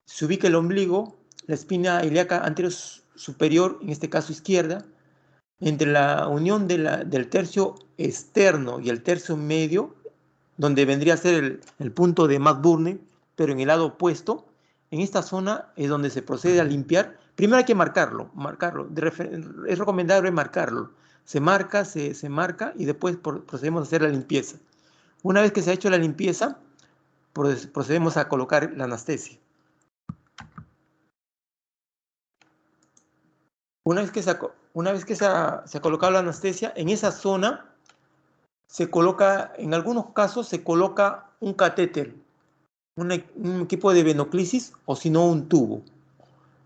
Se ubica el ombligo, la espina ilíaca anterior superior, en este caso izquierda, entre la unión del tercio externo y el tercio medio, donde vendría a ser el punto de McBurney, pero en el lado opuesto. En esta zona es donde se procede a limpiar. Primero hay que marcarlo. Es recomendable marcarlo. Se marca y después procedemos a hacer la limpieza. Una vez que se ha hecho la limpieza, procedemos a colocar la anestesia. Una vez que se ha colocado la anestesia, en esa zona en algunos casos se coloca un catéter, un equipo de venoclisis o si no un tubo.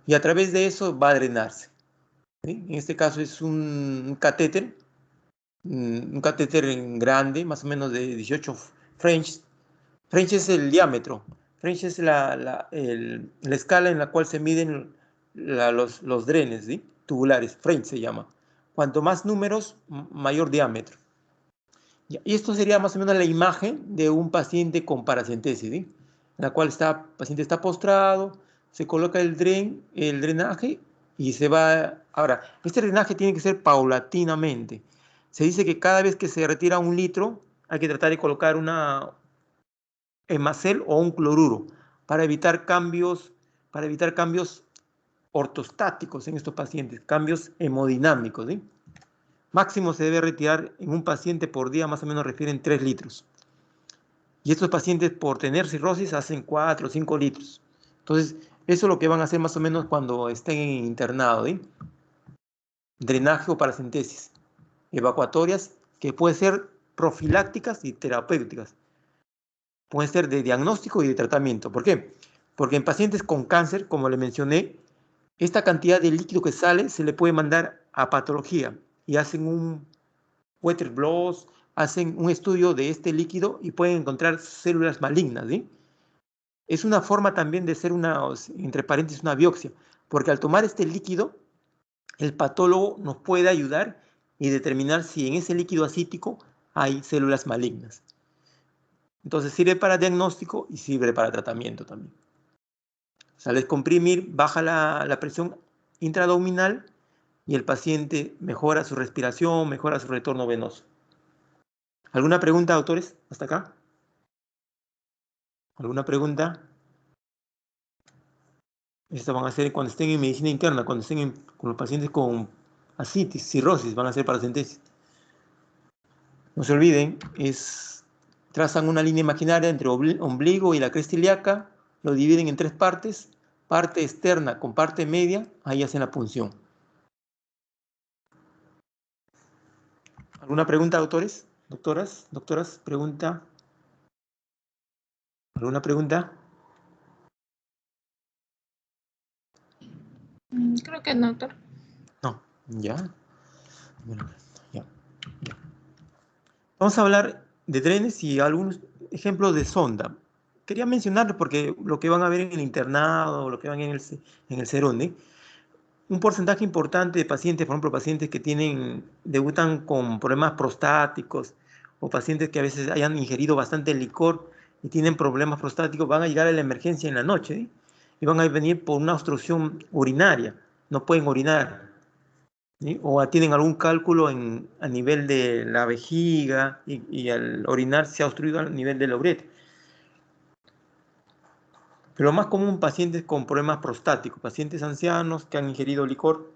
Y a través de eso va a drenarse. ¿Sí? En este caso es un catéter grande, más o menos de 18 French. French es el diámetro. French es la escala en la cual se miden los drenes, ¿sí? Tubulares. French se llama. Cuanto más números, mayor diámetro. Y esto sería más o menos la imagen de un paciente con paracentesis, ¿sí? En la cual el paciente está postrado, se coloca el drenaje y se va. Ahora, este drenaje tiene que ser paulatinamente. Se dice que cada vez que se retira 1 litro, hay que tratar de colocar una hemacel o un cloruro para evitar cambios ortostáticos en estos pacientes, cambios hemodinámicos, ¿sí? Máximo se debe retirar en un paciente por día, más o menos refieren 3 litros. Y estos pacientes por tener cirrosis hacen 4 o 5 litros. Entonces, eso es lo que van a hacer más o menos cuando estén internados, ¿sí? Drenaje o paracentesis. Evacuatorias que pueden ser profilácticas y terapéuticas. Pueden ser de diagnóstico y de tratamiento. ¿Por qué? Porque en pacientes con cáncer, como le mencioné, esta cantidad de líquido que sale se le puede mandar a patología y hacen un Wetter blots, hacen un estudio de este líquido y pueden encontrar células malignas, ¿sí? Es una forma también de hacer entre paréntesis, una biopsia, porque al tomar este líquido, el patólogo nos puede ayudar y determinar si en ese líquido acítico hay células malignas. Entonces sirve para diagnóstico y sirve para tratamiento también. O sea, al descomprimir, baja la presión intraabdominal y el paciente mejora su respiración, mejora su retorno venoso. ¿Alguna pregunta, doctores? ¿Hasta acá? ¿Alguna pregunta? Estas van a ser cuando estén en medicina interna, cuando estén con los pacientes con ascitis, cirrosis, van a ser paracentesis. No se olviden, trazan una línea imaginaria entre ombligo y la cresta ilíaca, lo dividen en 3 partes, parte externa con parte media, ahí hacen la punción. ¿Alguna pregunta, doctores? ¿Doctoras? ¿Pregunta? ¿Alguna pregunta? Creo que no, doctor. No. ¿Ya? Bueno, ya. Vamos a hablar de drenes y algunos ejemplos de sonda. Quería mencionarlo porque lo que van a ver en el internado, lo que van en el CERONE, un porcentaje importante de pacientes, por ejemplo, pacientes que debutan con problemas prostáticos o pacientes que a veces hayan ingerido bastante licor y tienen problemas prostáticos, van a llegar a la emergencia en la noche, ¿sí? Y van a venir por una obstrucción urinaria, no pueden orinar, ¿sí? O tienen algún cálculo a nivel de la vejiga y al orinar se ha obstruido a nivel de la uretra. Pero lo más común, pacientes con problemas prostáticos, pacientes ancianos que han ingerido licor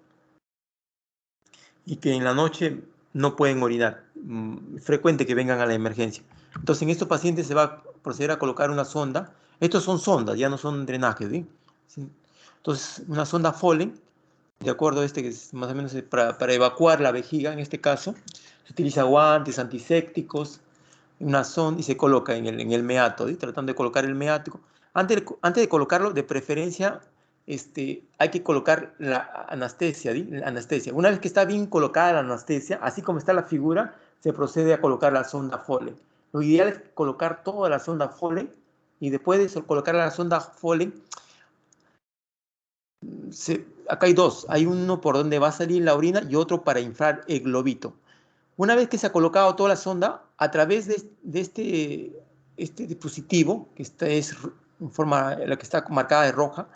y que en la noche no pueden orinar. Frecuente que vengan a la emergencia. Entonces, en estos pacientes se va a proceder a colocar una sonda. Estos son sondas, ya no son drenajes, ¿sí? Entonces, una sonda Foley, de acuerdo a que es más o menos para evacuar la vejiga, en este caso, se utiliza guantes antisépticos, una sonda y se coloca en el meato, ¿sí? Tratando de colocar el meato. Antes de colocarlo, de preferencia, hay que colocar la anestesia, ¿sí? La anestesia. Una vez que está bien colocada la anestesia, así como está la figura, se procede a colocar la sonda Foley. Lo ideal es colocar toda la sonda Foley y después de colocar la sonda Foley, acá hay dos. Hay uno por donde va a salir la orina y otro para inflar el globito. Una vez que se ha colocado toda la sonda, a través de este dispositivo, que es en forma, la que está marcada de roja,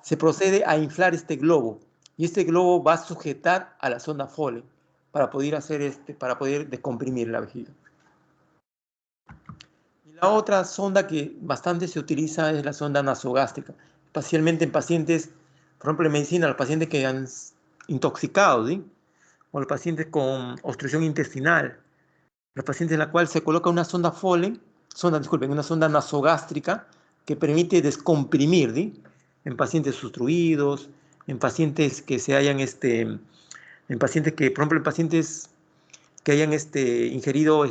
se procede a inflar este globo. Y este globo va a sujetar a la sonda Foley para poder para poder descomprimir la vejiga. Y la otra sonda que bastante se utiliza es la sonda nasogástrica, especialmente en pacientes, por ejemplo, en medicina, los pacientes que han intoxicado, ¿sí? O los pacientes con obstrucción intestinal. Los pacientes en la cual se coloca una sonda Foley, una sonda nasogástrica que permite descomprimir, ¿sí? En pacientes obstruidos, en pacientes que en pacientes que, por ejemplo, en pacientes que hayan ingerido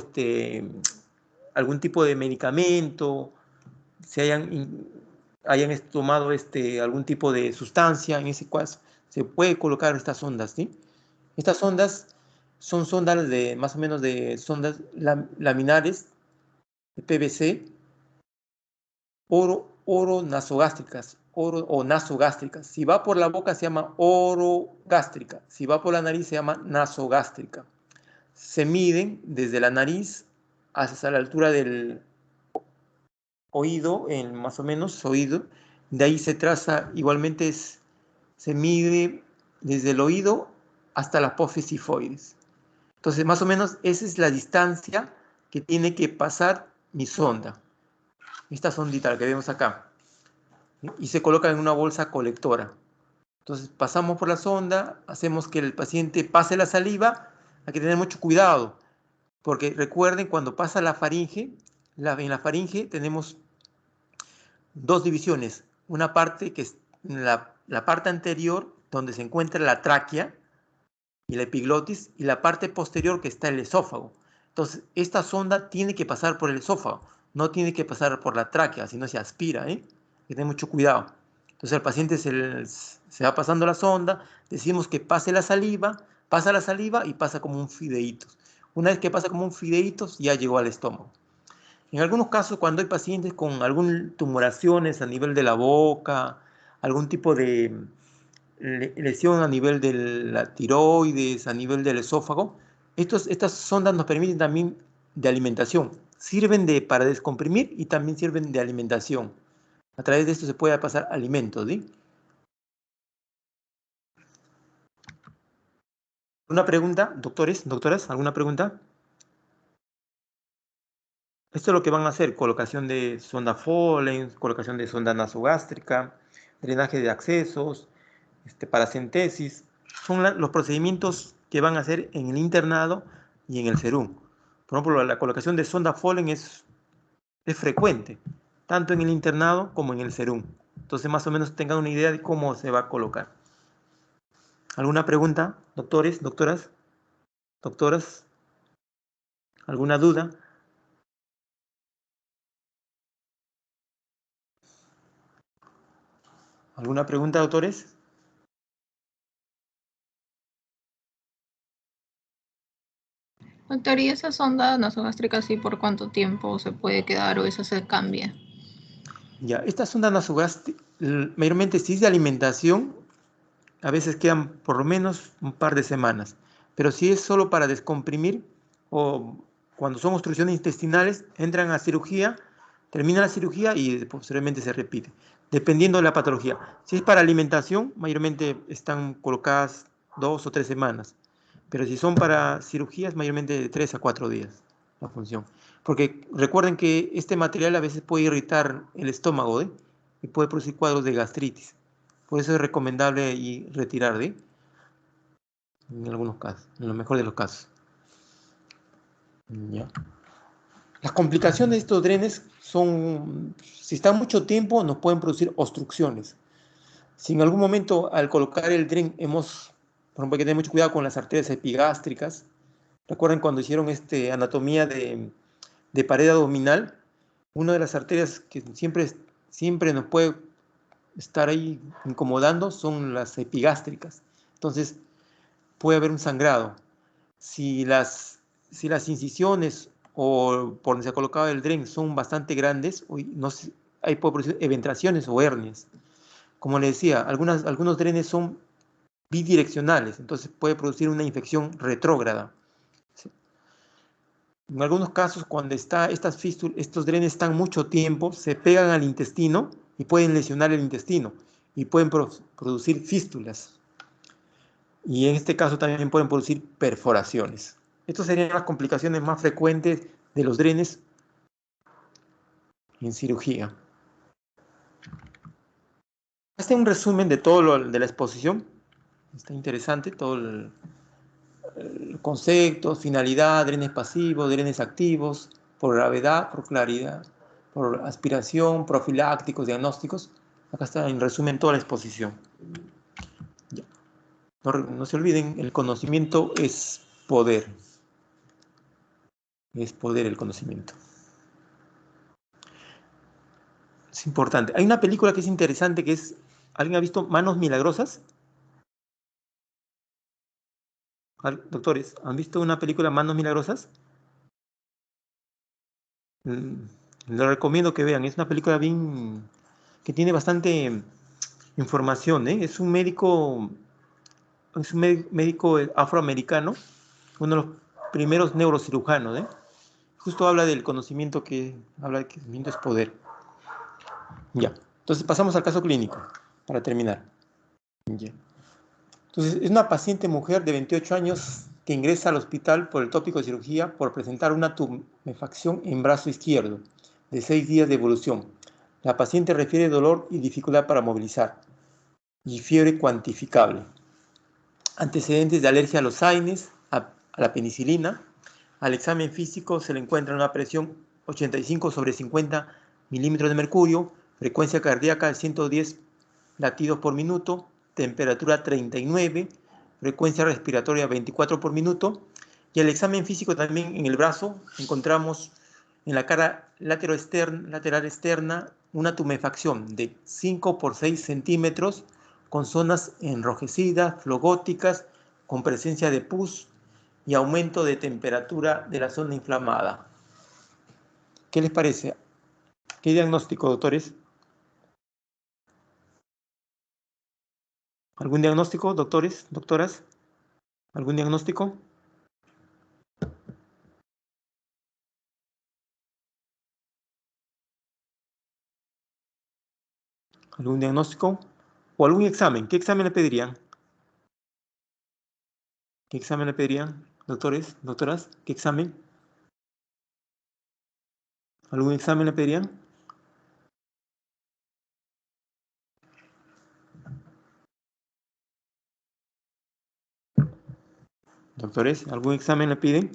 algún tipo de medicamento, se hayan tomado algún tipo de sustancia, en ese caso se puede colocar estas sondas, ¿sí? Estas sondas son sondas de más o menos de sondas laminares de PVC, oro nasogástricas, oro o nasogástricas. Si va por la boca se llama orogástrica, si va por la nariz se llama nasogástrica. Se miden desde la nariz hasta la altura del oído, más o menos oído. De ahí se traza, igualmente se mide desde el oído hasta la apófisis tifoides. Entonces, más o menos, esa es la distancia que tiene que pasar mi sonda. Esta sondita, la que vemos acá. Y se coloca en una bolsa colectora. Entonces, pasamos por la sonda, hacemos que el paciente pase la saliva. Hay que tener mucho cuidado, porque recuerden, cuando pasa la faringe, en la faringe tenemos dos divisiones. Una parte que es la parte anterior, donde se encuentra la tráquea y la epiglotis, y la parte posterior que está el esófago. Entonces, esta sonda tiene que pasar por el esófago, no tiene que pasar por la tráquea, si no se aspira, ¿eh? Hay que tener mucho cuidado. Entonces, al paciente se va pasando la sonda, decimos que pase la saliva, pasa la saliva y pasa como un fideíto. Una vez que pasa como un fideíto, ya llegó al estómago. En algunos casos, cuando hay pacientes con algunas tumoraciones a nivel de la boca, algún tipo de lesión a nivel de la tiroides, a nivel del esófago, estas sondas nos permiten también de alimentación. Sirven para descomprimir y también sirven de alimentación. A través de esto se puede pasar alimentos, ¿sí? ¿Alguna pregunta, doctores, doctoras? ¿Alguna pregunta? Esto es lo que van a hacer: colocación de sonda Foley, colocación de sonda nasogástrica, drenaje de accesos, paracentesis. Son los procedimientos que van a hacer en el internado y en el CERUM. Por ejemplo, la colocación de sonda Foley es frecuente, tanto en el internado como en el CERUM. Entonces, más o menos tengan una idea de cómo se va a colocar. ¿Alguna pregunta, doctores, doctoras? ¿Doctoras? ¿Alguna duda? ¿Alguna pregunta, doctores? Doctor, ¿y esa sonda nasogástrica sí por cuánto tiempo se puede quedar o eso se cambia? Ya, estas sondas nasogástricas, mayormente si es de alimentación, a veces quedan por lo menos un par de semanas. Pero si es solo para descomprimir o cuando son obstrucciones intestinales, entran a cirugía, termina la cirugía y posteriormente se repite, dependiendo de la patología. Si es para alimentación, mayormente están colocadas 2 o 3 semanas. Pero si son para cirugías, mayormente de 3 a 4 días la función. Porque recuerden que este material a veces puede irritar el estómago, ¿eh? Y puede producir cuadros de gastritis. Por eso es recomendable y retirar, ¿eh? En algunos casos, en lo mejor de los casos. Ya. Las complicaciones de estos drenes son, si están mucho tiempo, nos pueden producir obstrucciones. Si en algún momento al colocar el dren por ejemplo, hay que tener mucho cuidado con las arterias epigástricas. Recuerden cuando hicieron anatomía de pared abdominal, una de las arterias que siempre nos puede estar ahí incomodando son las epigástricas. Entonces, puede haber un sangrado. Si las incisiones o por donde se ha colocado el dren son bastante grandes, no sé, ahí puede producir eventraciones o hernias. Como le decía, algunos drenes son bidireccionales, entonces puede producir una infección retrógrada. ¿Sí? En algunos casos, cuando estos drenes están mucho tiempo, se pegan al intestino y pueden lesionar el intestino y pueden producir fístulas. Y en este caso también pueden producir perforaciones. Estas serían las complicaciones más frecuentes de los drenes en cirugía. Este es un resumen de todo lo de la exposición. Está interesante todo el concepto, finalidad, drenes pasivos, drenes activos, por gravedad, por claridad, por aspiración, profilácticos, diagnósticos. Acá está en resumen toda la exposición. Ya. No se olviden, el conocimiento es poder. Es poder el conocimiento. Es importante. Hay una película que es interesante que es, ¿alguien ha visto Manos Milagrosas? Doctores, ¿han visto una película Manos Milagrosas? Les recomiendo que vean. Es una película bien que tiene bastante información, ¿eh? Es un médico afroamericano, uno de los primeros neurocirujanos, ¿eh? Justo habla del conocimiento habla de que el conocimiento es poder. Ya. Entonces pasamos al caso clínico para terminar. Ya. Entonces, es una paciente mujer de 28 años que ingresa al hospital por el tópico de cirugía por presentar una tumefacción en brazo izquierdo de 6 días de evolución. La paciente refiere dolor y dificultad para movilizar y fiebre cuantificable. Antecedentes de alergia a los AINES, a la penicilina. Al examen físico se le encuentra una presión 85/50 milímetros de mercurio, frecuencia cardíaca de 110 latidos por minuto, temperatura 39, frecuencia respiratoria 24 por minuto. Y el examen físico también en el brazo encontramos en la cara lateral externa una tumefacción de 5 por 6 centímetros con zonas enrojecidas, flogóticas, con presencia de pus y aumento de temperatura de la zona inflamada. ¿Qué les parece? ¿Qué diagnóstico, doctores? ¿Algún diagnóstico, doctores, doctoras? ¿Algún diagnóstico? ¿Algún diagnóstico? ¿O algún examen? ¿Qué examen le pedirían? ¿Qué examen le pedirían, doctores, doctoras? ¿Qué examen? ¿Algún examen le pedirían? Doctores, ¿algún examen le piden?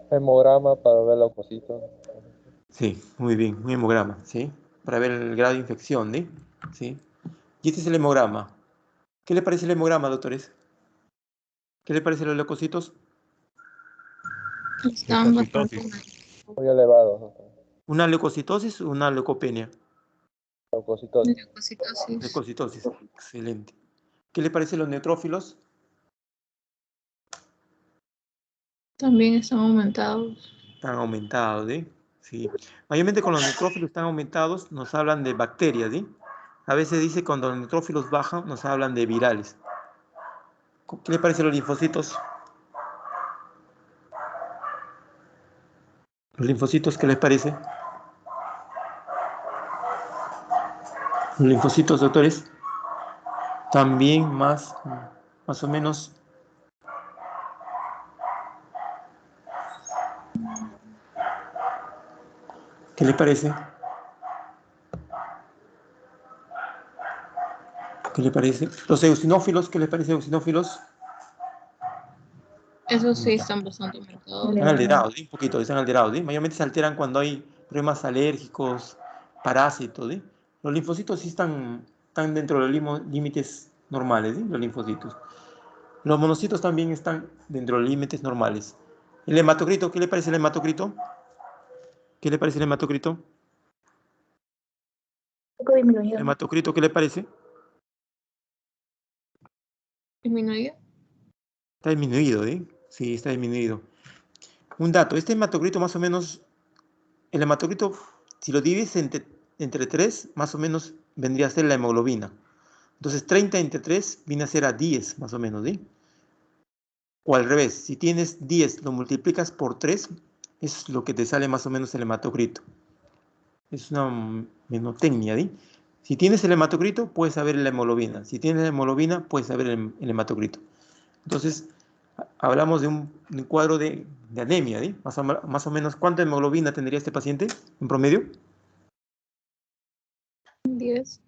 Hemograma para ver leucocitos. Sí, muy bien, un hemograma, ¿sí? Para ver el grado de infección, ¿sí? ¿Sí? Y este es el hemograma. ¿Qué le parece el hemograma, doctores? ¿Qué le parecen los leucocitos? Están bastante mal. Muy elevados, doctor. ¿Una leucocitosis o una leucopenia? Leucocitosis. Leucocitosis. Leucocitosis, excelente. ¿Qué le parecen los neutrófilos? También están aumentados. Están aumentados, ¿sí? Sí. Mayormente con los neutrófilos están aumentados, nos hablan de bacterias, ¿sí? A veces dice cuando los neutrófilos bajan, nos hablan de virales. ¿Qué les parecen los linfocitos? ¿Los linfocitos qué les parece? Los linfocitos, doctores, también más o menos. ¿Qué les parece? ¿Qué les parece? Los eosinófilos, ¿qué les parece eosinófilos? Esos sí están bastante aumentados. Están alterados, ¿sí? Un poquito, están alterados, ¿sí? Mayormente se alteran cuando hay problemas alérgicos, parásitos, ¿sí? Los linfocitos sí están dentro de los límites normales, ¿sí? Los linfocitos. Los monocitos también están dentro de los límites normales. El hematocrito, ¿qué le parece el hematocrito? ¿Qué le parece el hematocrito? Un poco disminuido. ¿El hematocrito qué le parece? ¿Disminuido? Está disminuido, ¿eh? Sí, está disminuido. Un dato, este hematocrito más o menos, el hematocrito, si lo divides entre 3, más o menos vendría a ser la hemoglobina. Entonces 30 entre 3 viene a ser a 10, más o menos, ¿sí? O al revés, si tienes 10, lo multiplicas por 3, es lo que te sale más o menos el hematocrito. Es una menotecnia, ¿sí? Si tienes el hematocrito, puedes saber la hemoglobina. Si tienes la hemoglobina, puedes saber el hematocrito. Entonces, hablamos de un cuadro de anemia, ¿sí? Más o menos, ¿cuánta hemoglobina tendría este paciente en promedio? 10.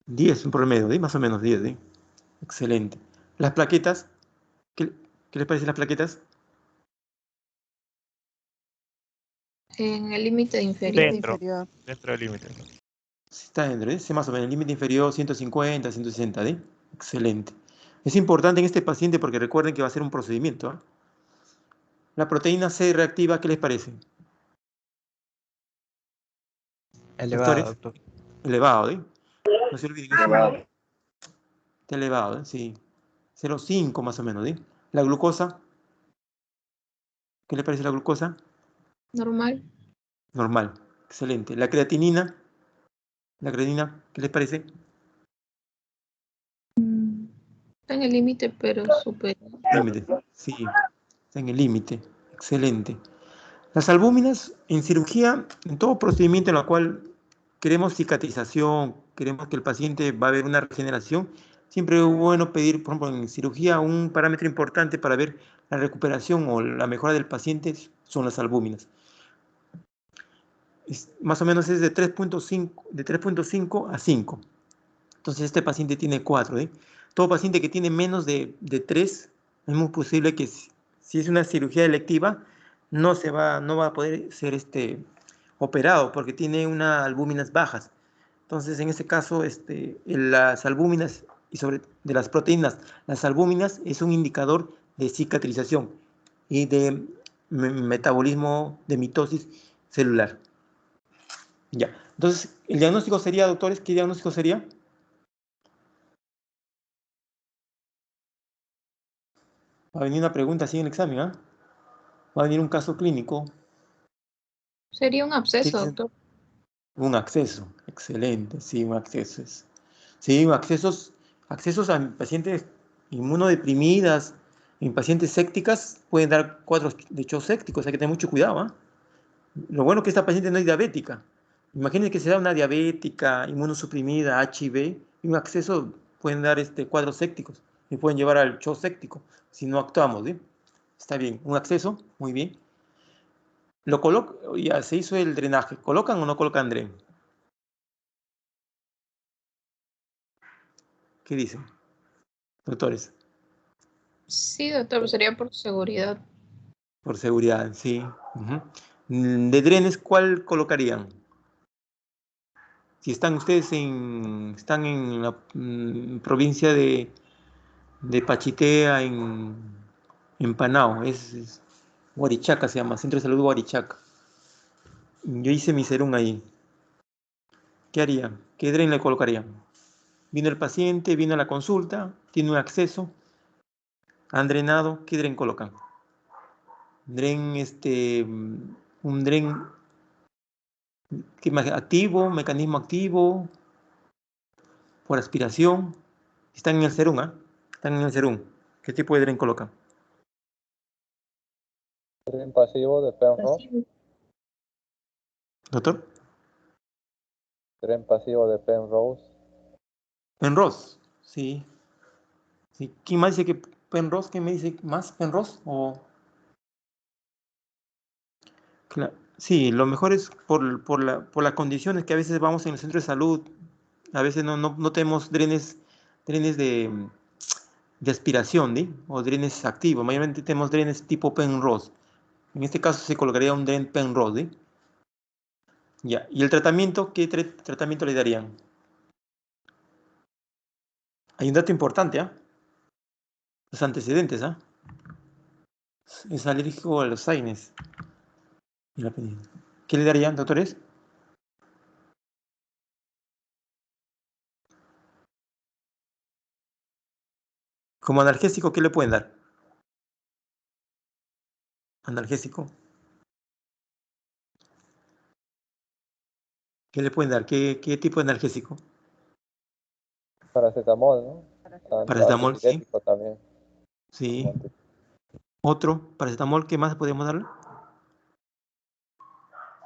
10 en promedio, ¿sí? Más o menos 10, ¿sí? Excelente. Las plaquetas, ¿qué les parecen las plaquetas? En el límite inferior. Dentro del límite. Sí, está dentro, ¿sí? Sí, más o menos, el límite inferior 150, 160, ¿sí? Excelente. Es importante en este paciente porque recuerden que va a ser un procedimiento, ¿eh? La proteína C reactiva, ¿qué les parece? Elevado, Doctores, doctor. elevado, ¿sí? No se olviden, está elevado, ¿eh? Sí. 0,5 más o menos, ¿sí? La glucosa, ¿qué les parece la glucosa? Normal. Normal, excelente. La creatinina, ¿qué les parece? Está en el límite, pero superior. Límite, sí, está en el límite, excelente. Las albúminas en cirugía, en todo procedimiento en el cual queremos cicatrización, queremos que el paciente va a ver una regeneración, siempre es bueno pedir, por ejemplo, en cirugía, un parámetro importante para ver la recuperación o la mejora del paciente son las albúminas. Más o menos es de 3.5 a 5. Entonces este paciente tiene 4, ¿eh? Todo paciente que tiene menos de 3, es muy posible que si es una cirugía electiva, no va a poder ser operado porque tiene unas albúminas bajas. Entonces, en este caso, las albúminas y de las proteínas, las albúminas es un indicador de cicatrización y de metabolismo de mitosis celular. Ya. Entonces, el diagnóstico sería, doctores, ¿qué diagnóstico sería? Va a venir una pregunta así en el examen, ¿ah? Va a venir un caso clínico. Sería un ¿Qué absceso, dicen? doctor. Un acceso, excelente, sí, un acceso es. Sí, accesos a pacientes inmunodeprimidas, en pacientes sépticas, pueden dar cuadros de shock sépticos, hay que tener mucho cuidado, ¿ah? Lo bueno es que esta paciente no es diabética. Imagínense que sea una diabética, inmunosuprimida, HIV, y un acceso pueden dar cuadros sépticos y pueden llevar al shock séptico si no actuamos, ¿sí? Está bien, un acceso, muy bien. Ya se hizo el drenaje. ¿Colocan o no colocan dren? ¿Qué dicen, doctores? Sí, doctor, sería por seguridad. Por seguridad, sí. Ujú. De drenes, ¿cuál colocarían? Si están ustedes están en la provincia de Pachitea, en Panao, es Huarichaca se llama, Centro de Salud Huarichaca. Yo hice mi serum ahí. ¿Qué harían? ¿Qué dren le colocarían? Vino el paciente, vino a la consulta, tiene un acceso, han drenado, ¿qué dren colocan? un dren activo, mecanismo activo, por aspiración. Están en el serum, ¿ah? Están en el serum. ¿Qué tipo de dren colocan? Dren pasivo de Penrose. ¿Doctor? Dren pasivo de Penrose. Penrose, sí. Sí. ¿Quién más dice que Penrose? ¿Quién me dice más? ¿Penrose? Sí, lo mejor es por las condiciones que a veces vamos en el centro de salud. A veces no tenemos drenes de aspiración, ¿sí? O drenes activos. Mayormente tenemos drenes tipo Penrose. En este caso se colocaría un dren Penrose, ¿sí? Ya. ¿Y el tratamiento? ¿Qué tratamiento le darían? Hay un dato importante, ¿ah? Los antecedentes, ¿ah? Es alérgico a los AINES. ¿Qué le darían, doctores? Como analgésico, ¿qué le pueden dar? Analgésico. ¿Qué le pueden dar? ¿Qué tipo de analgésico? Paracetamol, ¿no? Paracetamol, sí. Antipirético también. Sí. Otro, paracetamol, ¿qué más podemos darle?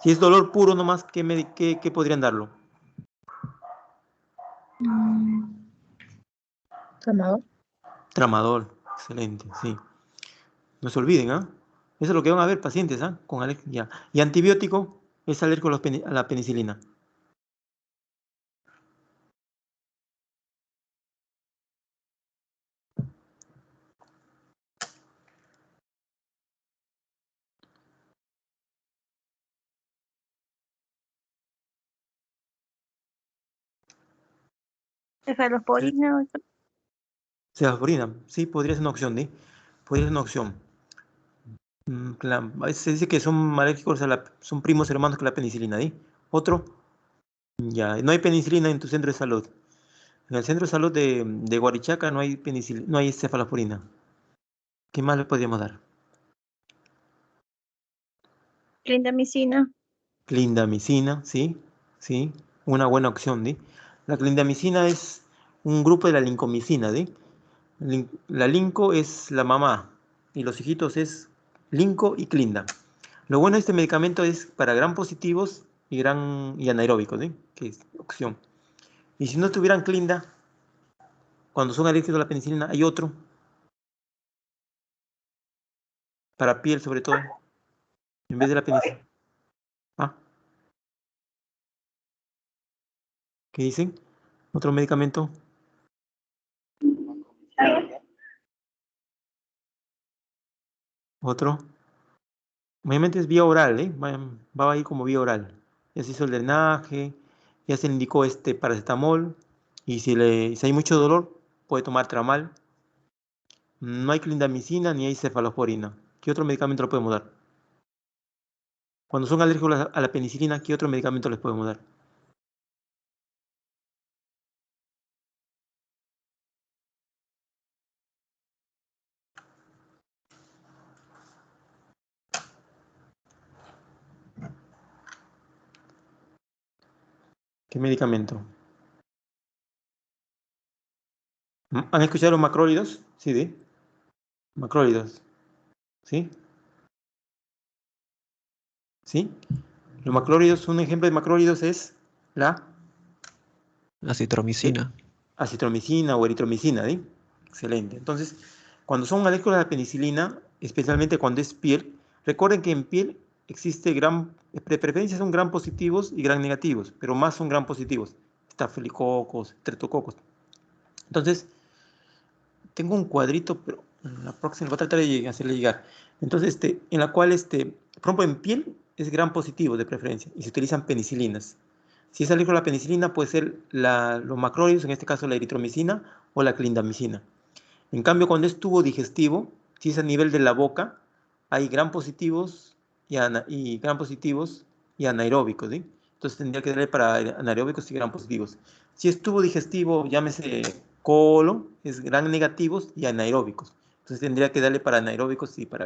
Si es dolor puro nomás, ¿qué podrían darlo? Tramadol. Tramadol, excelente, sí. No se olviden, ¿ah? Eso es lo que van a ver pacientes, ¿ah? Con alergia. Y antibiótico es alérgico a la penicilina. Cefalosporina, Cefalorina, sí, podría ser una opción, ¿sí? Podría ser una opción. A veces se dice que son alérgicos son primos hermanos que la penicilina, ¿sí? Otro, ya, no hay penicilina en tu centro de salud. En el centro de salud de Guarichaca no hay penicilina, no hay cefalosporina. ¿Qué más le podríamos dar? clindamicina. Clindamicina, sí, sí, una buena opción, ¿sí? La clindamicina es un grupo de la lincomicina, ¿sí? La linco es la mamá y los hijitos es linco y clinda. Lo bueno de este medicamento es para gram positivos y anaeróbicos, ¿sí? Que es opción. Y si no tuvieran clinda, cuando son alérgicos a la penicilina, hay otro, para piel sobre todo, en vez de la penicilina. ¿Ah? ¿Qué dicen? Otro medicamento. Otro. Obviamente es vía oral, ¿eh? Va a ir como vía oral. Ya se hizo el drenaje, ya se le indicó este paracetamol, y si hay mucho dolor, puede tomar tramal. No hay clindamicina ni hay cefalosporina. ¿Qué otro medicamento le podemos dar? Cuando son alérgicos a la penicilina, ¿qué otro medicamento les podemos dar? ¿Qué medicamento? ¿Han escuchado los macrólidos? Sí, ¿de? Macrólidos. ¿Sí? ¿Sí? Los macrólidos, un ejemplo de macrólidos es la Acitromicina. acitromicina o eritromicina, ¿sí? Excelente. Entonces, cuando son alérgicos a la penicilina, especialmente cuando es piel, recuerden que en piel existe de preferencia son gram positivos y gram negativos, pero más son gram positivos. Estafilococos, streptococos. Entonces, tengo un cuadrito, pero en la próxima voy a tratar de hacerle llegar. Entonces, en la cual, por ejemplo, en piel es gram positivo de preferencia y se utilizan penicilinas. Si es alérgico a la penicilina, puede ser los macrólidos, en este caso la eritromicina o la clindamicina. En cambio, cuando es tubo digestivo, si es a nivel de la boca, hay gram positivos y gram positivos y anaeróbicos, ¿sí? Entonces tendría que darle para anaeróbicos y gram positivos. Si es tubo digestivo, llámese colon, es gram negativos y anaeróbicos. Entonces tendría que darle para anaeróbicos y para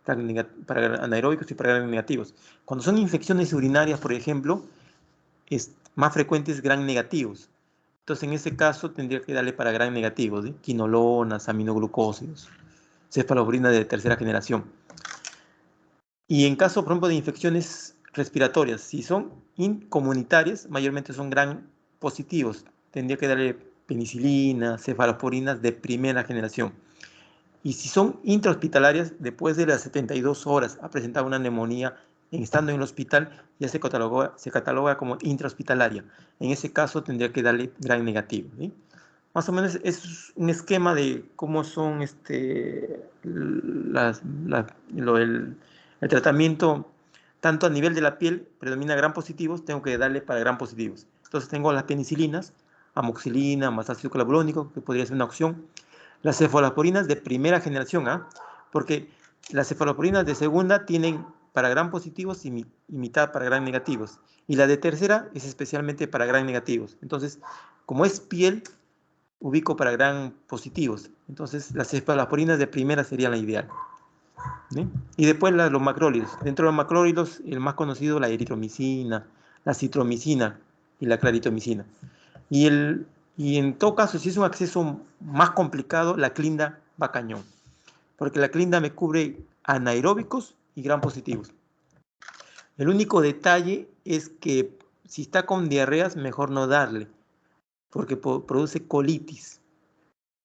para anaeróbicos y para gram negativos. Cuando son infecciones urinarias, por ejemplo, es más frecuentes gram negativos. Entonces, en ese caso, tendría que darle para gram negativos, ¿sí? Quinolonas, aminoglucósidos, cefaloporinas de tercera generación. Y en caso, por ejemplo, de infecciones respiratorias, si son incomunitarias, mayormente son gram positivos. Tendría que darle penicilina, cefaloporinas de primera generación. Y si son intrahospitalarias, después de las 72 horas ha presentado una neumonía estando en el hospital, ya se cataloga como intrahospitalaria. En ese caso tendría que darle gram negativo, ¿sí? Más o menos es un esquema de cómo son el tratamiento, tanto a nivel de la piel, predomina gram positivos, tengo que darle para gram positivos. Entonces tengo las penicilinas, amoxicilina, más ácido clavulónico, que podría ser una opción. Las cefaloporinas de primera generación, ¿ah? Porque las cefaloporinas de segunda tienen para gram positivos y mitad para gram negativos. Y la de tercera es especialmente para gram negativos. Entonces, como es piel, ubico para gram positivos. Entonces, las cefaloporinas de primera serían la ideal, ¿sí? Y después los macrólidos. Dentro de los macrólidos, el más conocido, la eritromicina, la citromicina y la claritomicina. Y en todo caso, si es un acceso más complicado, la clinda va cañón, porque la clinda me cubre anaeróbicos y gram positivos. El único detalle es que si está con diarreas, mejor no darle, porque produce colitis.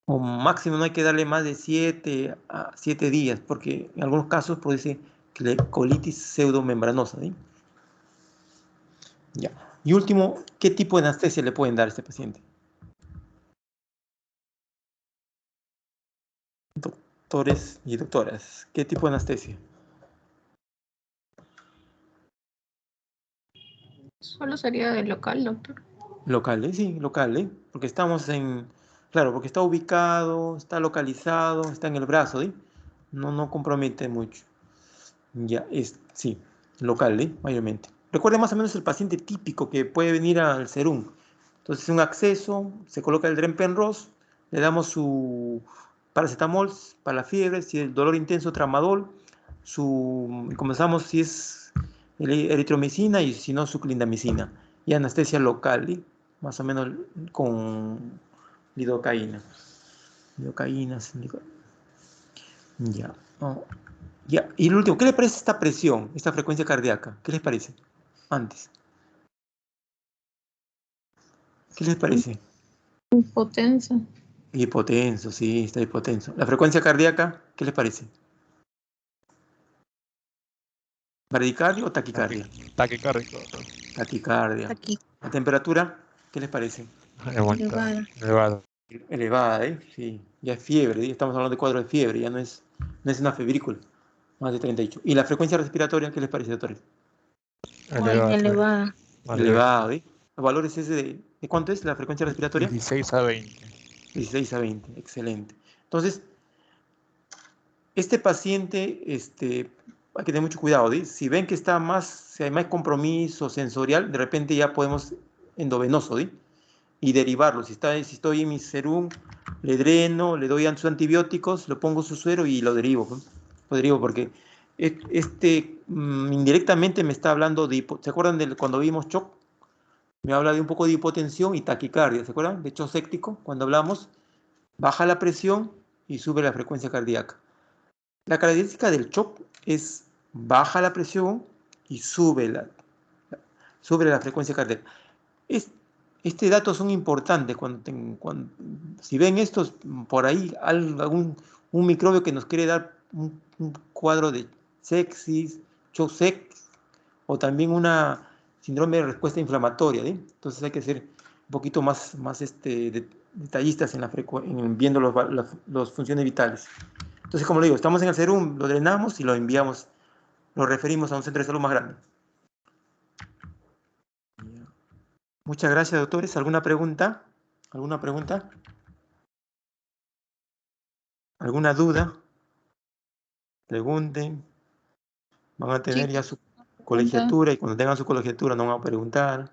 O máximo no hay que darle más de 7 a 7 días, porque en algunos casos produce colitis pseudomembranosa, ¿sí? Ya. Y último, ¿qué tipo de anestesia le pueden dar a este paciente? Doctores y doctoras, ¿qué tipo de anestesia? Solo sería de local, doctor. Local, ¿eh? Sí, local, ¿eh? Porque estamos claro, porque está ubicado, está localizado, está en el brazo, ¿eh? No compromete mucho. Ya, sí, local, ¿eh? Mayormente. Recuerde más o menos el paciente típico que puede venir al serum. Entonces, un acceso, se coloca el Dren-Penrose, le damos su paracetamol para la fiebre, si el dolor intenso, tramadol, comenzamos si es eritromicina y si no, su clindamicina. Y anestesia local, ¿eh? Más o menos con lidocaína. Ya. Oh. Ya. Y el último, ¿qué le parece esta presión, esta frecuencia cardíaca? ¿Qué les parece? Antes. ¿Qué les parece? Hipotensa. Hipotenso, sí, está hipotenso. La frecuencia cardíaca, ¿qué les parece? ¿Bradicardia o taquicardia? Taquicárdico. Taquicardia. Aquí, La temperatura, ¿qué les parece? elevada. Elevado. Elevada, ¿eh? Sí, ya es fiebre, ¿eh? Estamos hablando de cuadro de fiebre, ya no es una febrícula, más de 38. ¿Y la frecuencia respiratoria, qué les parece, doctores? Elevado. Elevada. Elevado, ¿eh? ¿Los valores ese de cuánto es la frecuencia respiratoria? 16 a 20. 16 a 20, excelente. Entonces, este paciente, hay que tener mucho cuidado, ¿sí? Si ven que si hay más compromiso sensorial, de repente ya podemos endovenoso, ¿sí? Y derivarlo. Si estoy en mi serum, le dreno, le doy sus antibióticos, lo pongo su suero y lo derivo, ¿no? Lo derivo porque indirectamente me está hablando ¿se acuerdan de cuando vimos shock? Me habla de un poco de hipotensión y taquicardia, ¿se acuerdan? De shock séptico, cuando hablamos, baja la presión y sube la frecuencia cardíaca. La característica del shock es baja la presión y sube la frecuencia cardíaca. Este dato son importantes si ven estos por ahí, un microbio que nos quiere dar un cuadro de sepsis, shock sepsis, o también una síndrome de respuesta inflamatoria, ¿sí? Entonces hay que ser un poquito más detallistas viendo las funciones vitales. Entonces, como le digo, estamos en el serum, lo drenamos y lo referimos a un centro de salud más grande. Muchas gracias, doctores. ¿Alguna pregunta? ¿Alguna pregunta? ¿Alguna duda? Pregunten. Van a tener ya su colegiatura y cuando tengan su colegiatura no van a preguntar.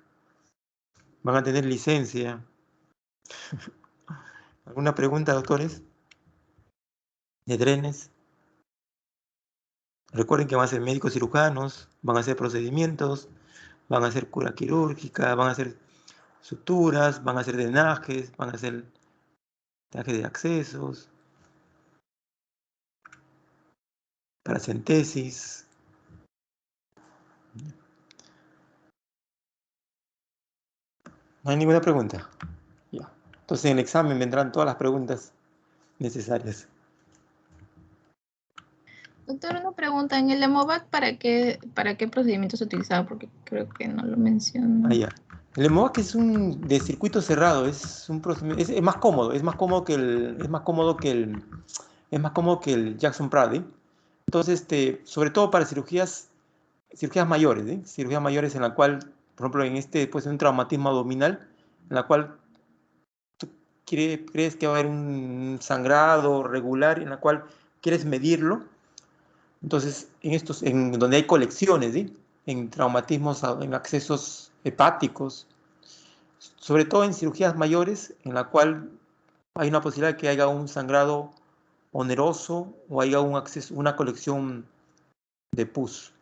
Van a tener licencia. ¿Alguna pregunta, doctores? ¿De drenes? Recuerden que van a ser médicos cirujanos, van a hacer procedimientos, van a hacer cura quirúrgica, van a hacer suturas, van a hacer drenajes, van a hacer drenaje de accesos, paracentesis. No hay ninguna pregunta. Ya. Entonces en el examen vendrán todas las preguntas necesarias. Doctor, una pregunta. ¿En el EMOVAC para qué procedimiento se utilizaba? Porque creo que no lo mencionó. Ah, ya. El EMOVAC es un de circuito cerrado, es un procedimiento, es más cómodo, es más cómodo que el Jackson Prade. Entonces, sobre todo para cirugías mayores, ¿eh? Cirugías mayores en la cual, por ejemplo, puede ser un traumatismo abdominal, en la cual tú crees que va a haber un sangrado regular, en la cual quieres medirlo. Entonces, en donde hay colecciones, ¿sí? En traumatismos, en accesos hepáticos, sobre todo en cirugías mayores, en la cual hay una posibilidad de que haya un sangrado oneroso o haya una colección de pus,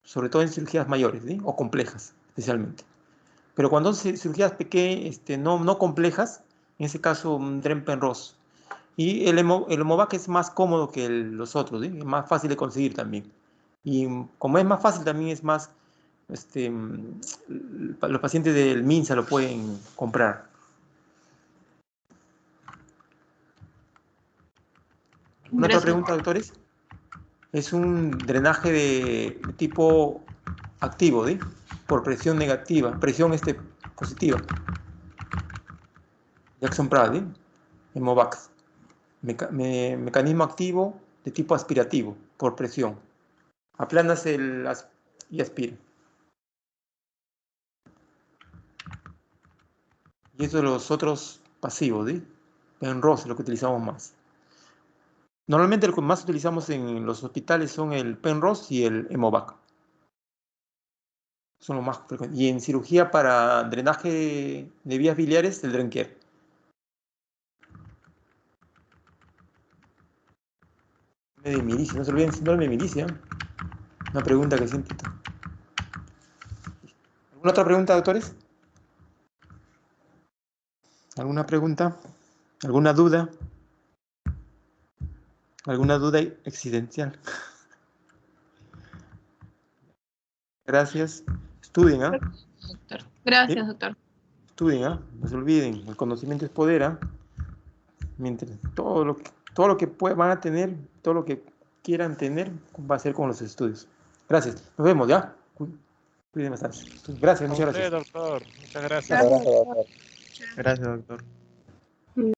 sobre todo en cirugías mayores, ¿sí? O complejas, especialmente. Pero cuando son cirugías pequeñas, no complejas, en ese caso un Dren-Penrose. Y el EMOVAC es más cómodo que los otros, ¿sí? Es más fácil de conseguir también. Y como es más fácil, también es más, los pacientes del MINSA lo pueden comprar. ¿Una otra Gracias. pregunta, doctores? Es un drenaje de tipo activo, ¿sí? Por presión negativa, presión positiva. Jackson Prade, ¿sí? EMOVAC. Mecanismo activo de tipo aspirativo, por presión. Aplanas y aspira. Y eso de los otros pasivos, ¿sí? Penrose es lo que utilizamos más. Normalmente lo que más utilizamos en los hospitales son el Penrose y el EMOVAC. Son los más frecuentes. Y en cirugía para drenaje de vías biliares, el Drenker. De milicia, no se olviden síndrome de milicia. Una pregunta que siempre. ¿Alguna otra pregunta, doctores? ¿Alguna pregunta? ¿Alguna duda? ¿Alguna duda existencial? Gracias. Estudien, ¿ah? Doctor. Gracias, ¿Sí? doctor. Estudien, ¿ah? No se olviden, el conocimiento es poder, ¿ah? Mientras todo lo que van a tener, todo lo que quieran tener, va a ser con los estudios. Gracias. Nos vemos, ¿ya? Cuídense bastante. Gracias, A muchas usted, gracias. doctor. Muchas gracias. Muchas gracias, doctor. Gracias, doctor.